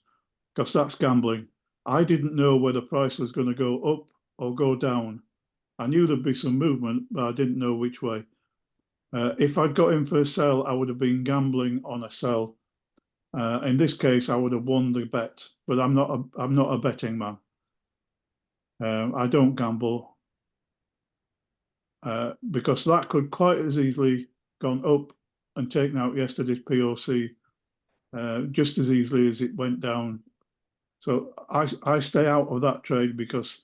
because that's gambling. I didn't know whether the price was going to go up or go down. I knew there'd be some movement, but I didn't know which way. If I'd got in for a sell, I would have been gambling on a sell. In this case, I would have won the bet, but I'm not a betting man. I don't gamble because that could quite as easily gone up and taken out yesterday's POC just as easily as it went down. So I stay out of that trade because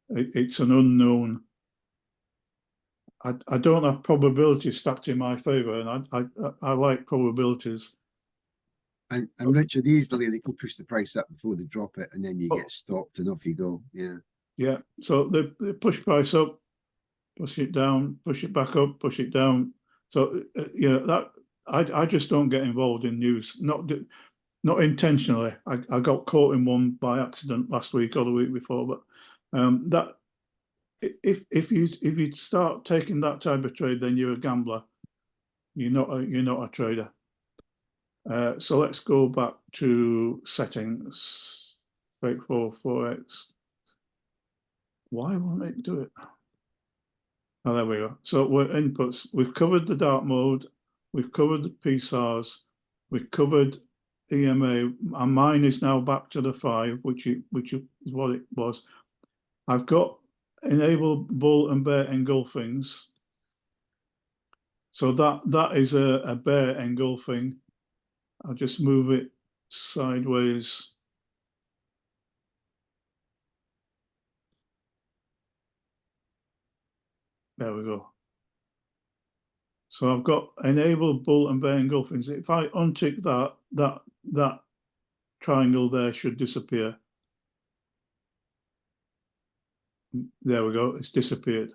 it's an unknown. I don't have probability stacked in my favour, and I like probabilities. And Richard, easily they can push the price up before they drop it, and then you get stopped and off you go. Yeah. Yeah. So they push price up, push it down, push it back up, push it down. So that I just don't get involved in news. Not intentionally. I got caught in one by accident last week or the week before, but that. If you start taking that type of trade, then you're a gambler. You're not a trader. So let's go back to settings. Straightforward Forex. Why won't it do it? Oh, there we go. So we're inputs. We've covered the dark mode. We've covered the PSARs. We've covered EMA. And mine is now back to the 5, which is what it was. I've got enable bull and bear engulfings. So that is a bear engulfing. I'll just move it sideways. There we go. So I've got enable bull and bear engulfings. If I untick that triangle there should disappear. There we go, it's disappeared.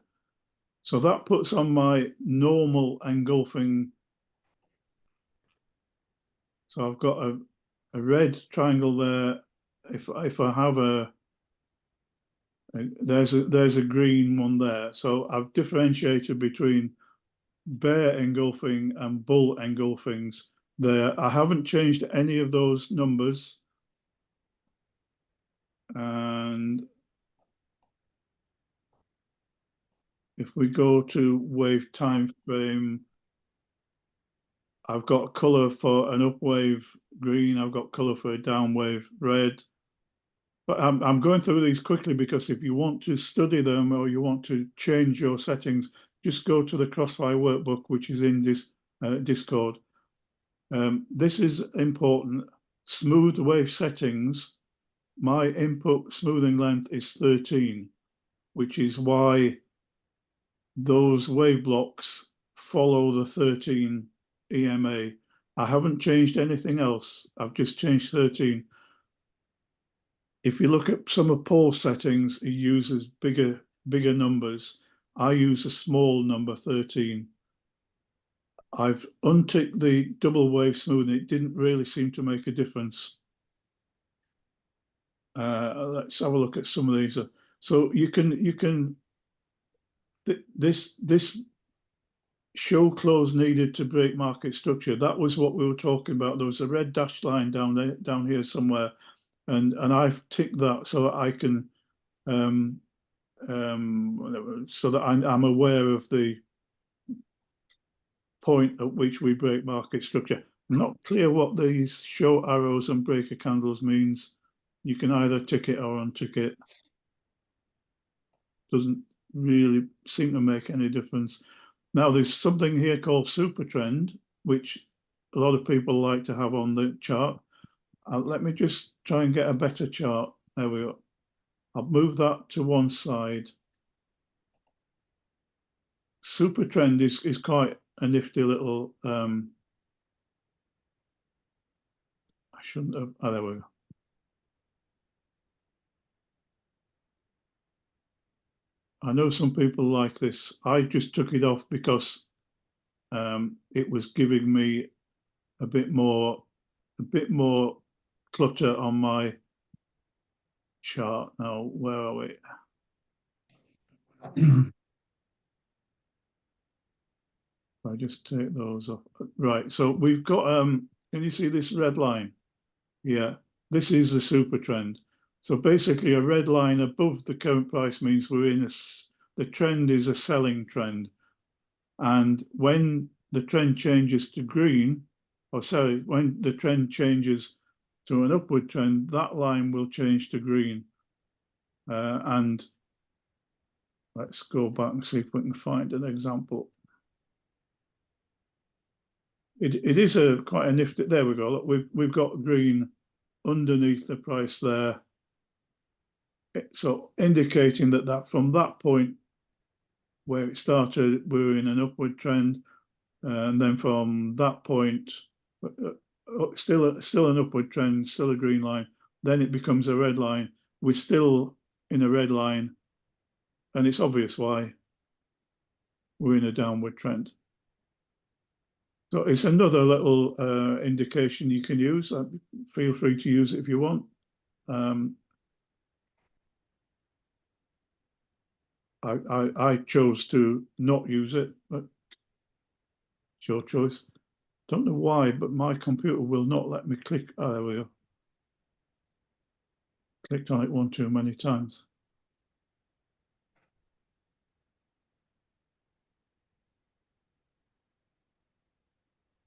So that puts on my normal engulfing. So I've got a red triangle there. If I have there's a green one there. So I've differentiated between bear engulfing and bull engulfings there. I haven't changed any of those numbers. And if we go to wave time frame, I've got color for an up wave green, I've got color for a down wave red. But I'm going through these quickly because if you want to study them or you want to change your settings, just go to the Crossfire workbook, which is in this Discord. This is important. Smooth wave settings. My input smoothing length is 13, which is why those wave blocks follow the 13 EMA. I haven't changed anything else. I've just changed 13. If you look at some of Paul's settings, he uses bigger numbers. I use a small number, 13. I've unticked the double wave smoothing. It didn't really seem to make a difference. Let's have a look at some of these. So you can this show close needed to break market structure. That was what we were talking about. There was a red dashed line down there, down here somewhere. And I've ticked that so that I can so that I'm aware of the point at which we break market structure. I'm not clear what these show arrows and breaker candles means. You can either tick it or untick it. Doesn't really seem to make any difference. Now there's something here called super trend, which a lot of people like to have on the chart. Let me just try and get a better chart. There we go. I'll move that to one side. Super trend is quite a nifty little. I shouldn't have. Oh, there we go. I know some people like this. I just took it off because it was giving me a bit more clutter on my chart. Now, where are we? I just take those off. Right. So we've got. Can you see this red line? Yeah. This is the super trend. So basically, a red line above the current price means we're in the trend is a selling trend. And when the trend changes to green, or sorry, when the trend changes to an upward trend, that line will change to green. And let's go back and see if we can find an example. It is quite a nifty. There we go. Look, we've got green underneath the price there. So indicating that from that point where it started, we were in an upward trend, and then from that point, still an upward trend, still a green line. Then it becomes a red line. We're still in a red line, and it's obvious why we're in a downward trend. So it's another little indication you can use. Feel free to use it if you want. I chose to not use it, but it's your choice. Don't know why, but my computer will not let me click. Oh, there we go. Clicked on it one too many times.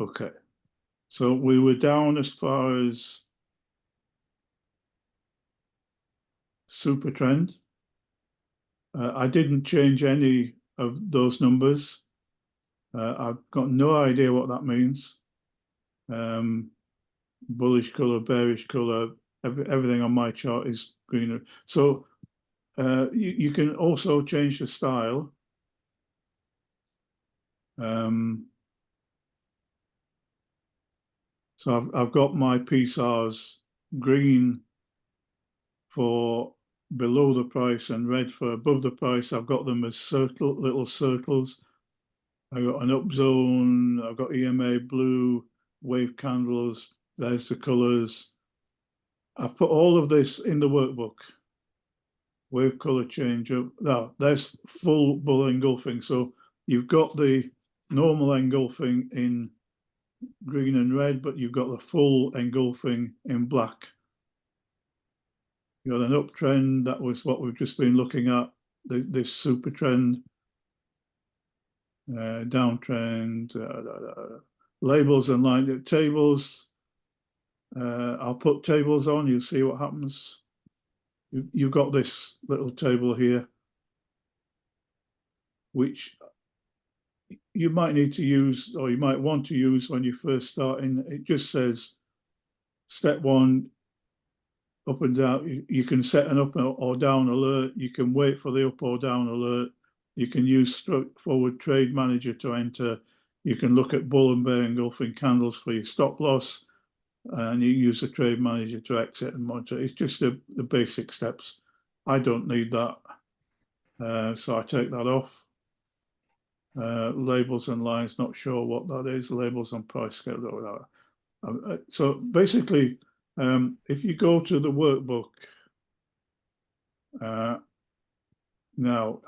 Okay, so we were down as far as super trend. I didn't change any of those numbers. I've got no idea what that means. Bullish color, bearish color, everything on my chart is greener. So you can also change the style. So I've got my PSARs green for below the price and red for above the price. I've got them as little circles. I've got an up zone, I've got EMA blue, wave candles, there's the colours. I've put all of this in the workbook. Wave colour change up. Now, there's full bull engulfing. So you've got the normal engulfing in green and red, but you've got the full engulfing in black. You got an uptrend, that was what we've just been looking at, this super trend, downtrend, labels and line tables. I'll put tables on, you'll see what happens. You've got this little table here, which you might need to use, or you might want to use when you first start in. It just says step 1, up and down. You can set an up or down alert. You can wait for the up or down alert. You can use straightforward trade manager to enter. You can look at bull and bear engulfing candles for your stop loss, and you use the trade manager to exit and monitor. It's just the basic steps. I don't need that, so I take that off. Labels and lines, not sure what that is. Labels and price scale or whatever. So basically, if you go to the workbook, now,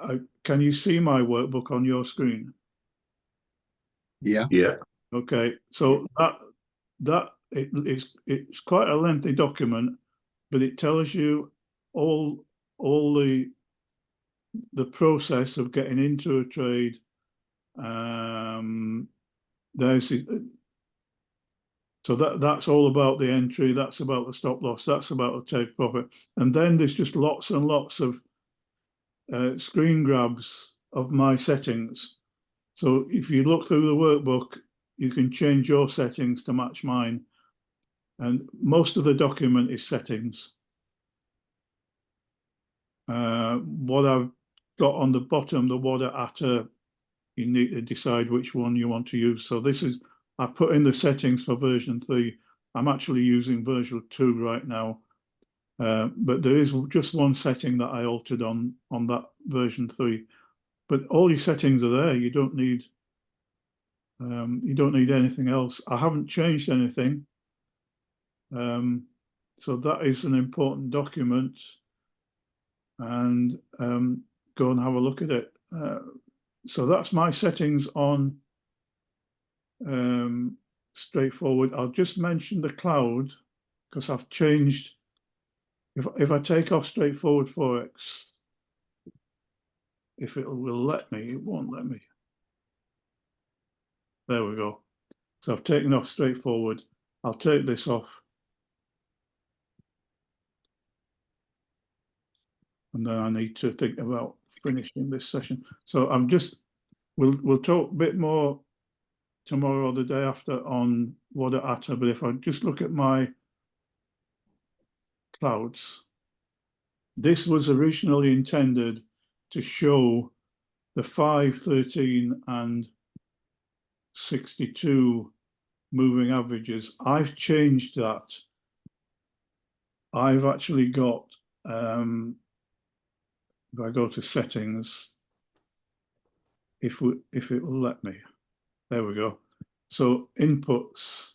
can you see my workbook on your screen? Yeah. Yeah. Okay, so it's quite a lengthy document, but it tells you all the process of getting into a trade. So that's all about the entry, that's about the stop loss, that's about the take profit. And then there's just lots and lots of screen grabs of my settings. So if you look through the workbook, you can change your settings to match mine. And most of the document is settings. What I've got on the bottom, the WADA ATA, you need to decide which one you want to use. So this is, I put in the settings for version 3. I'm actually using version 2 right now. But there is just one setting that I altered on that version 3. But all your settings are there. You don't need anything else. I haven't changed anything. So that is an important document, and go and have a look at it. So that's my settings on straightforward. I'll just mention the cloud because I've changed. If I take off straightforward Forex, if it will let me, it won't let me. There we go. So I've taken off straightforward. I'll take this off. And then I need to think about finishing this session. So we'll talk a bit more tomorrow or the day after on WADA ATA, but if I just look at my clouds, this was originally intended to show the 5, 13 and 62 moving averages. I've changed that. I've actually got, if I go to settings, if it will let me, there we go. So inputs,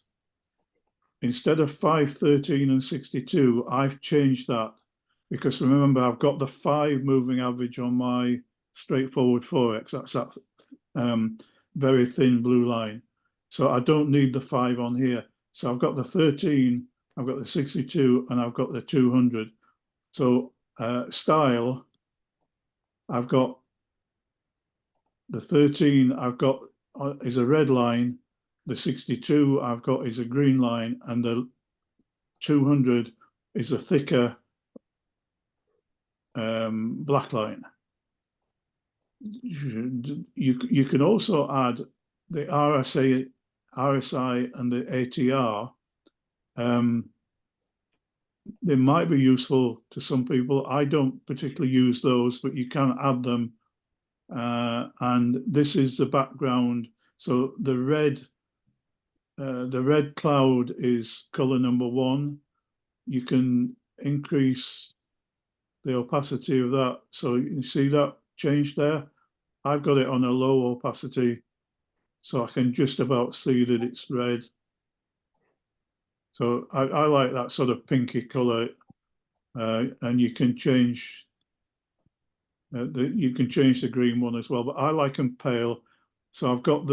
instead of 5, 13 and 62, I've changed that because remember, I've got the 5 moving average on my straightforward Forex. That's that very thin blue line. So I don't need the 5 on here. So I've got the 13, I've got the 62, and I've got the 200. So style, I've got the 13, I've got is a red line. The 62 I've got is a green line, and the 200 is a thicker black line. You can also add the RSI and the ATR. They might be useful to some people. I don't particularly use those, but you can add them. And this is the background. So the red cloud is color number 1. You can increase the opacity of that. So you see that change there? I've got it on a low opacity, so I can just about see that it's red. So I like that sort of pinky colour, and you can change the green one as well. But I like them pale, so I've got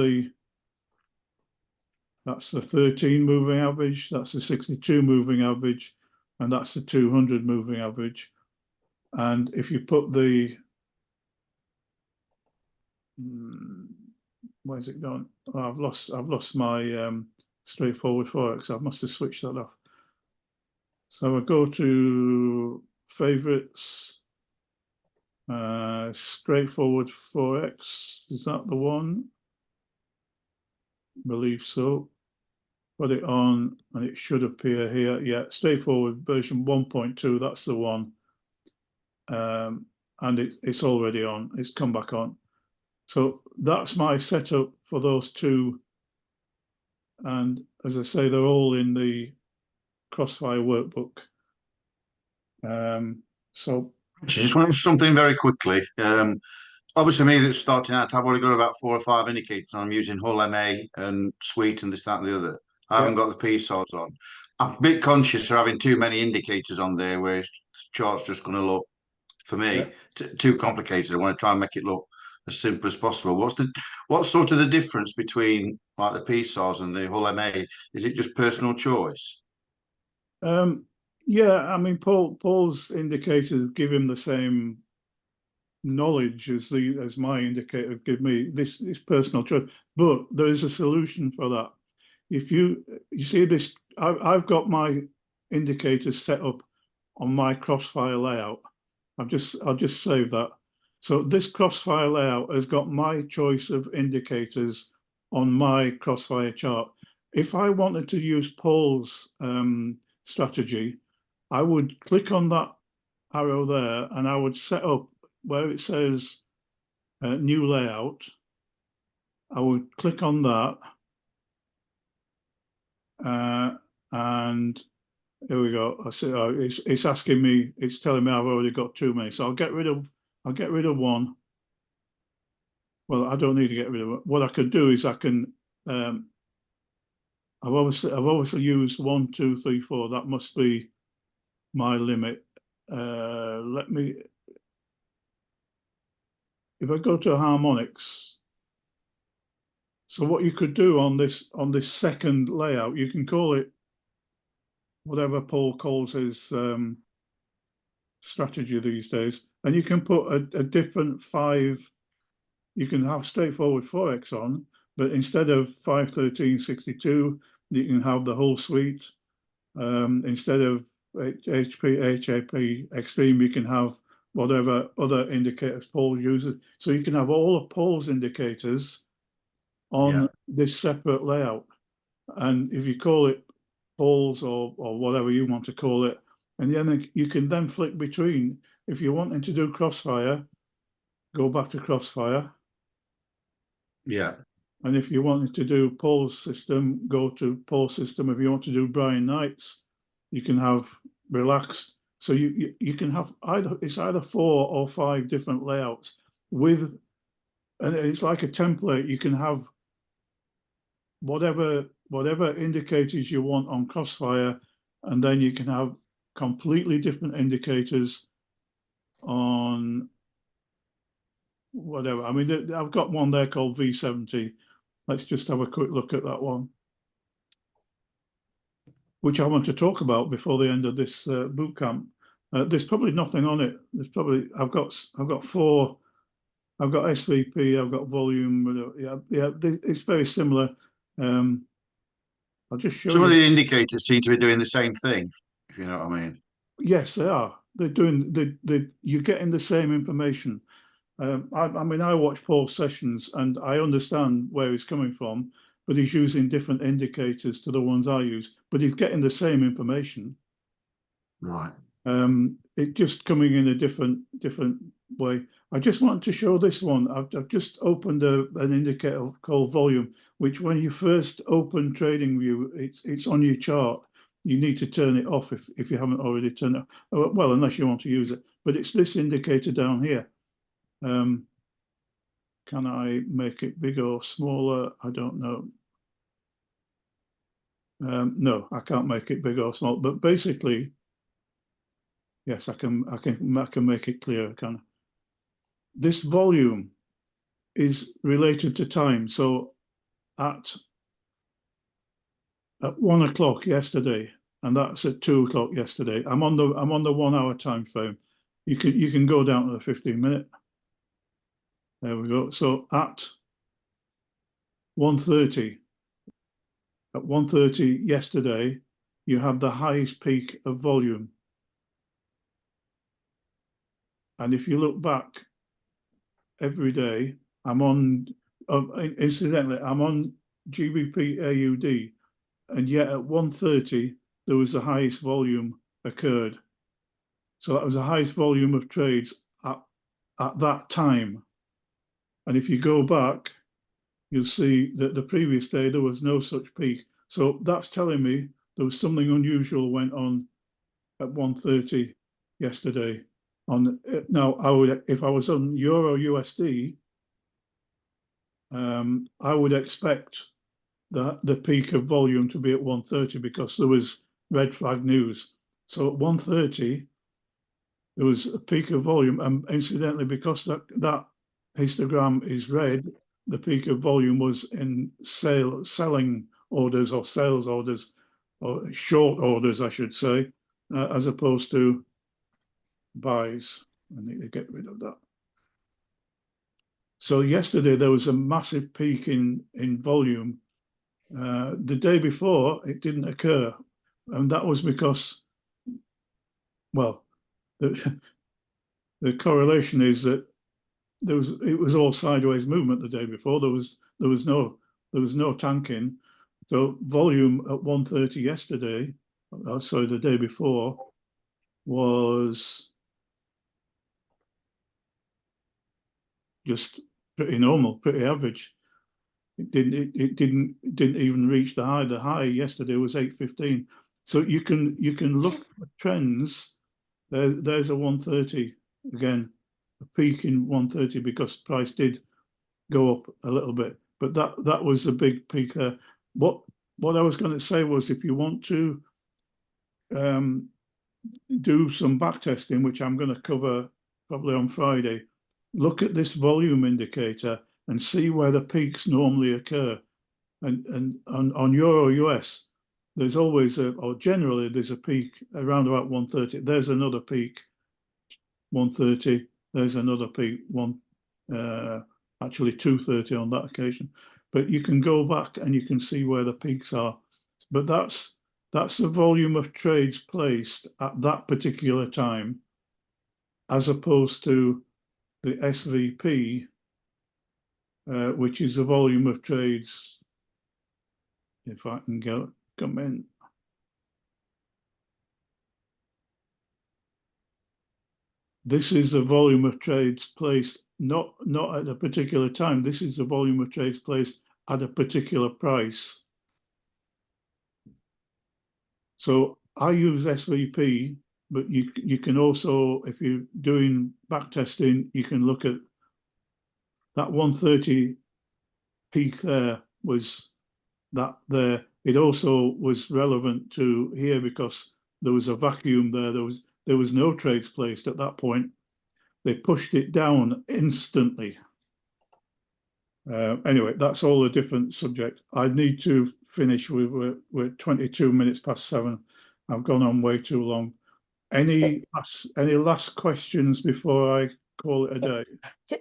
that's the 13 moving average, that's the 62 moving average, and that's the 200 moving average. And if you put the where's it gone? Oh, I've lost my straightforward forex. I must have switched that off. So I go to favorites, straightforward forex. Is that the one? Believe so. Put it on, and it should appear here. Yeah, straightforward version 1.2. That's the one. And it's already on. It's come back on. So that's my setup for those two. And as I say, they're all in the Crossfire workbook. So Just wanted something very quickly. Obviously, me that's starting out, I've already got about 4 or 5 indicators. I'm using Hull MA and Sweet and this, that, and the other. I haven't got the PSOs on. I'm a bit conscious of having too many indicators on there, where the chart's just going to look, for me, too complicated. I want to try and make it look as simple as possible. What's sort of the difference between like the PSOs and the Hull MA? Is it just personal choice? Yeah, I mean, Paul's indicators give him the same knowledge as my indicator give me. This personal choice, but there is a solution for that. If you see this, I've got my indicators set up on my Crossfire layout. I'll just save that. So this Crossfire layout has got my choice of indicators on my Crossfire chart. If I wanted to use Paul's strategy, I would click on that arrow there, and I would set up where it says new layout. I would click on that, and here we go. I see, it's asking me. It's telling me I've already got too many, so I'll get rid of one. Well, I don't need to get rid of it. What I could do is I can. I've obviously used 1, 2, 3, 4. That must be my limit. Let me. If I go to harmonics, so what you could do on this second layout, you can call it whatever Paul calls his strategy these days, and you can put a different 5. You can have straightforward forex on, but instead of 5, 13, 62, you can have the whole suite. Instead of HAP extreme, you can have whatever other indicators Paul uses. So you can have all of Paul's indicators on this separate layout. And if you call it Paul's or whatever you want to call it, and then you can then flick between. If you're wanting to do Crossfire, go back to Crossfire. Yeah. And if you wanted to do Paul's system, go to Paul's system. If you want to do Brian Knight's, you can have relaxed. So you can have either 4 or 5 different layouts with, and it's like a template. You can have whatever indicators you want on Crossfire, and then you can have completely different indicators on whatever. I mean, I've got one there called V70. Let's just have a quick look at that one, which I want to talk about before the end of this boot camp. There's probably nothing on it. There's probably I've got 4. I've got SVP. I've got volume. Yeah. It's very similar. I'll just show you. Some of the indicators seem to be doing the same thing, if you know what I mean. Yes, they are. They're doing. You're getting the same information. I mean, I watch Paul's sessions and I understand where he's coming from, but he's using different indicators to the ones I use, but he's getting the same information. Right. It just coming in a different way. I just want to show this one. I've just opened an indicator called volume, which when you first open TradingView, it's on your chart. You need to turn it off if you haven't already turned it off. Well, unless you want to use it. but it's this indicator down here. Can I make it bigger or smaller? I don't know. No, I can't make it bigger or small, but basically, yes, I can make it clear. This volume is related to time. So at 1 o'clock yesterday, and that's at 2 o'clock yesterday. I'm on the 1 hour time frame. You can go down to the 15-minute. There we go. So at 1:30, at 1:30 yesterday, you have the highest peak of volume. And if you look back every day, incidentally, I'm on GBP AUD, and yet at 1:30, there was the highest volume occurred. So that was the highest volume of trades at that time. And if you go back, you'll see that the previous day, there was no such peak. So that's telling me there was something unusual went on at 1:30 yesterday. Now, if I was on Euro USD, I would expect the peak of volume to be at 1:30 because there was red flag news. So at 1:30, there was a peak of volume, and incidentally, because that histogram is red, the peak of volume was in selling orders or sales orders, or short orders, I should say, as opposed to buys. I need to get rid of that. So yesterday there was a massive peak in volume. The day before it didn't occur, and that was because, well, the correlation is that it was all sideways movement the day before. There was no tanking. So volume at 1:30 yesterday, sorry, the day before, was just pretty normal, pretty average. It didn't even reach the high. The high yesterday was 8.15. So you can look for trends. There's a 1:30 again, a peak in 1:30 because price did go up a little bit, but that was a big peak there. What I was going to say was, if you want to do some back testing, which I'm going to cover probably on Friday, look at this volume indicator and see where the peaks normally occur. And on Euro US, there's always or generally there's a peak around about 1:30. There's another peak, 1:30. There's another peak, actually 2:30 on that occasion. But you can go back and you can see where the peaks are. But that's the volume of trades placed at that particular time, as opposed to the SVP, which is the volume of trades. If I can come in. This is the volume of trades placed, not at a particular time. This is the volume of trades placed at a particular price. So I use SVP, but you can also, if you're doing back testing, you can look at that 1:30 peak there was that there. It also was relevant to here because there was a vacuum there. There was no trades placed at that point. They pushed it down instantly. Anyway, that's all a different subject. I need to finish. We're 22 minutes past 7. I've gone on way too long. Any last questions before I call it a day?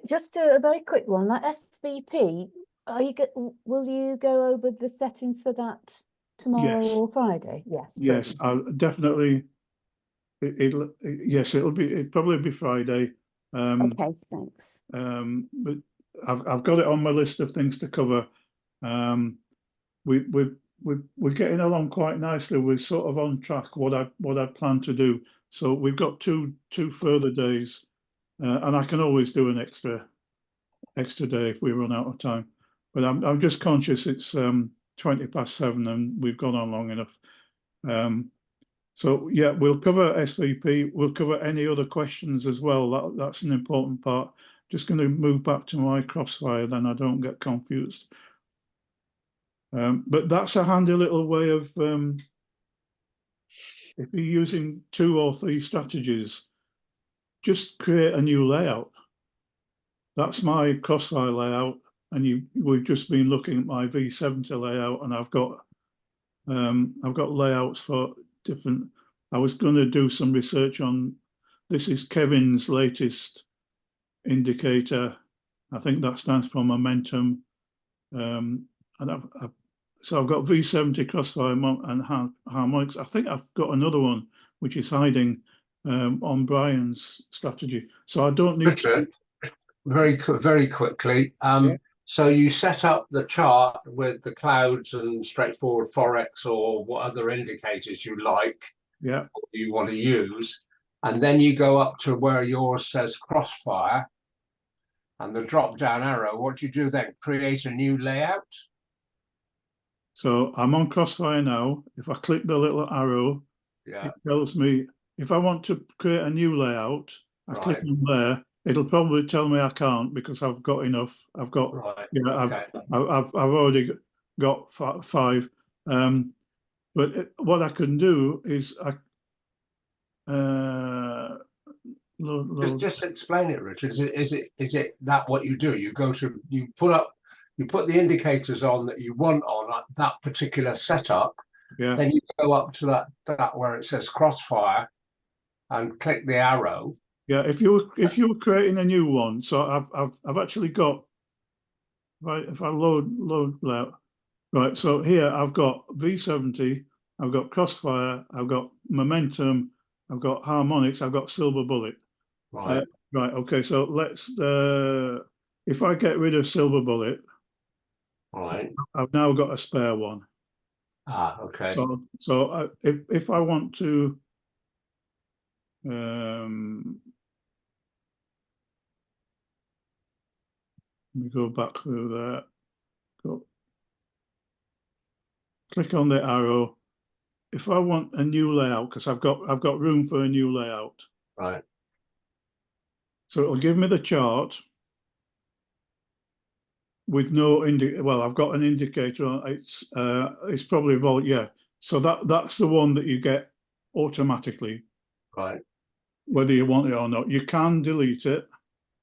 Just a very quick one. That SVP, will you go over the settings for that tomorrow Yes. or Friday? Yes. Yes, I'll definitely. It'll probably be Friday. Okay, thanks. But I've got it on my list of things to cover. We're getting along quite nicely. We're sort of on track what I plan to do. So we've got two further days, and I can always do an extra day if we run out of time. But I'm just conscious it's 20 past 7 and we've gone on long enough. So yeah, we'll cover SVP. We'll cover any other questions as well. That's an important part. Just going to move back to my Crossfire, then I don't get confused. But that's a handy little way of if you're using 2 or 3 strategies, just create a new layout. That's my Crossfire layout, and we've just been looking at my V70 layout, and I've got layouts for different. I was going to do some research on. This is Kevin's latest indicator. I think that stands for momentum, and so I've got V70 Crossfire and harmonics. I think I've got another one which is hiding on Brian's strategy. So I don't need Richard, very quickly. Yeah. So you set up the chart with the clouds and straightforward Forex or what other indicators you like, Yeah. you want to use, and then you go up to where yours says Crossfire and the drop down arrow. What do you do then? Create a new layout? So I'm on Crossfire now. If I click the little arrow, Yeah, it tells me if I want to create a new layout, I click right, on there. It'll probably tell me I can't because I've got enough. I've got, right. yeah, Okay. I've already got 5. But what I can do is load. Just explain it, Richard. Is it that what you do? You put the indicators on that you want on that particular setup. Yeah. Then you go up to that where it says Crossfire and click the arrow. Yeah, if you were creating a new one, so I've actually got, right, if I load that, right, so here I've got V70, I've got Crossfire, I've got momentum, I've got harmonics, I've got silver bullet. Right. Right, okay, so let's if I get rid of silver bullet, Right. I've now got a spare one. Okay. So if I want to let me go back through there. Go. Click on the arrow. If I want a new layout, because I've got room for a new layout. Right. So it'll give me the chart with no well, I've got an indicator on it's probably yeah. So that's the one that you get automatically. Right. Whether you want it or not. You can delete it,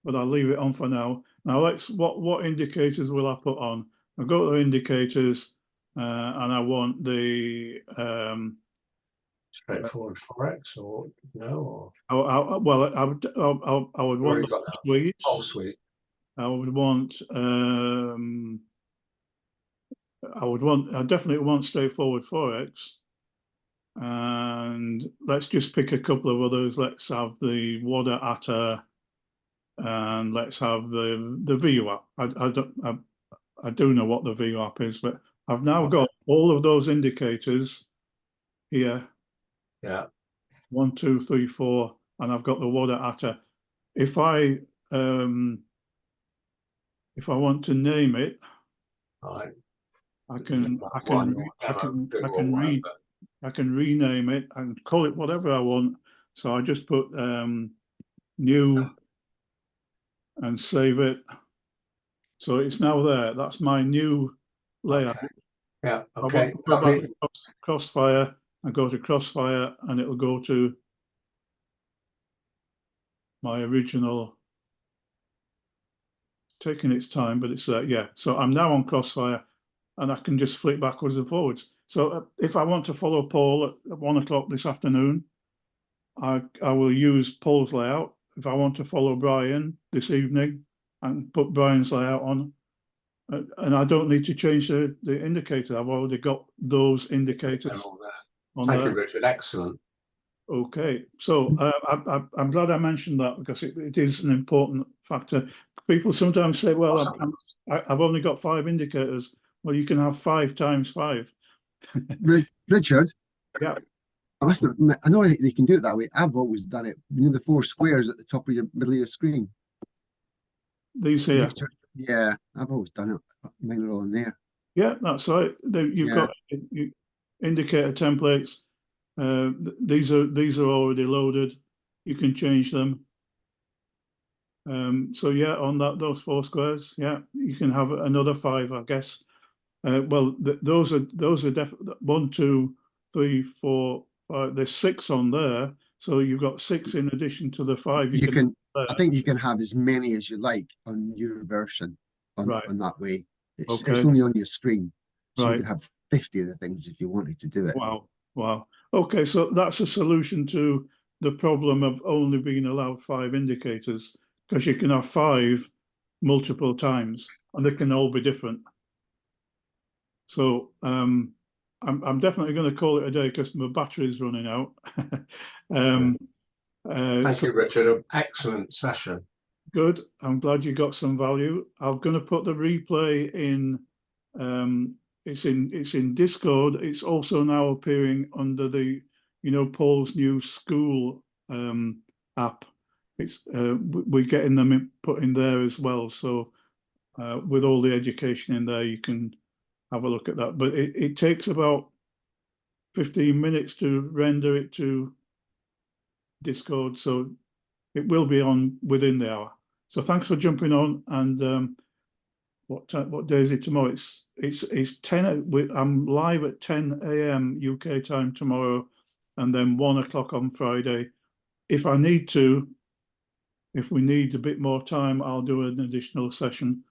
but I'll leave it on for now. Now what indicators will I put on? I've got the indicators and I want the Straightforward Forex or no? well, I would want the suites. Whole suite. I would want I definitely want straightforward Forex. And let's just pick a couple of others. Let's have the WADA ATA and let's have the VWAP. I do know what the VWAP is, but I've now got all of those indicators here. Yeah. 1, 2, 3, 4, and I've got the WADA ATA. If I want to name it, Right. I can rename it and call it whatever I want. So I just put new and save it. So it's now there. That's my new layout. Okay. Yeah. I Okay. want to go back to Crossfire and go to Crossfire, and it'll go to my original. Taking its time, but it's yeah. So I'm now on Crossfire, and I can just flick backwards and forwards. So if I want to follow Paul at 1 o'clock this afternoon, I will use Paul's layout. If I want to follow Brian this evening, and put Brian's layout on, and I don't need to change the indicator. I've already got those indicators on Thank there. you, Richard. Excellent. Okay, so I'm glad I mentioned that because it is an important factor. People sometimes say, well, I've only got 5 indicators. Well, you can have 5 times 5. Richard? Yeah. I know they can do it that way. I've always done it. You know, the 4 squares at the top of your middle of your screen. These here. Yeah, I've always done it. Mine are all in there. Yeah, that's right. You've got indicator templates. These are already loaded. You can change them. So yeah, on those 4 squares, yeah, you can have another 5, I guess. Well, those are definitely 1, 2, 3, 4, 5. There's 6 on there, so you've got 6 in addition to the 5 You can, have I think you can have as many as you like on your version on that way. It's Okay. only on your screen, so you Right. can have 50 of the things if you wanted to do it. Wow. Okay, so that's a solution to the problem of only being allowed 5 indicators, because you can have 5 multiple times and they can all be different. So I'm definitely going to call it a day because my battery is running out. Thank you, Richard. An excellent session. Good. I'm glad you got some value. I'm going to put the replay in. It's in Discord. It's also now appearing under the, Paul's new school app. It's we're getting them put in there as well. So with all the education in there, you can have a look at that. But it takes about 15 minutes to render it to Discord, so it will be on within the hour. So thanks for jumping on. And what day is it tomorrow? It's 10. I'm live at 10 a.m. UK time tomorrow, and then 1 o'clock on Friday. If we need a bit more time, I'll do an additional session.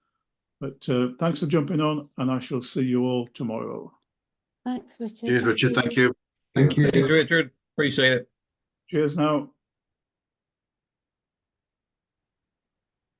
But thanks for jumping on, and I shall see you all tomorrow. Thanks, Richard. Cheers, Richard. Thank you. Thank you. Thanks, Richard. Appreciate it. Cheers now.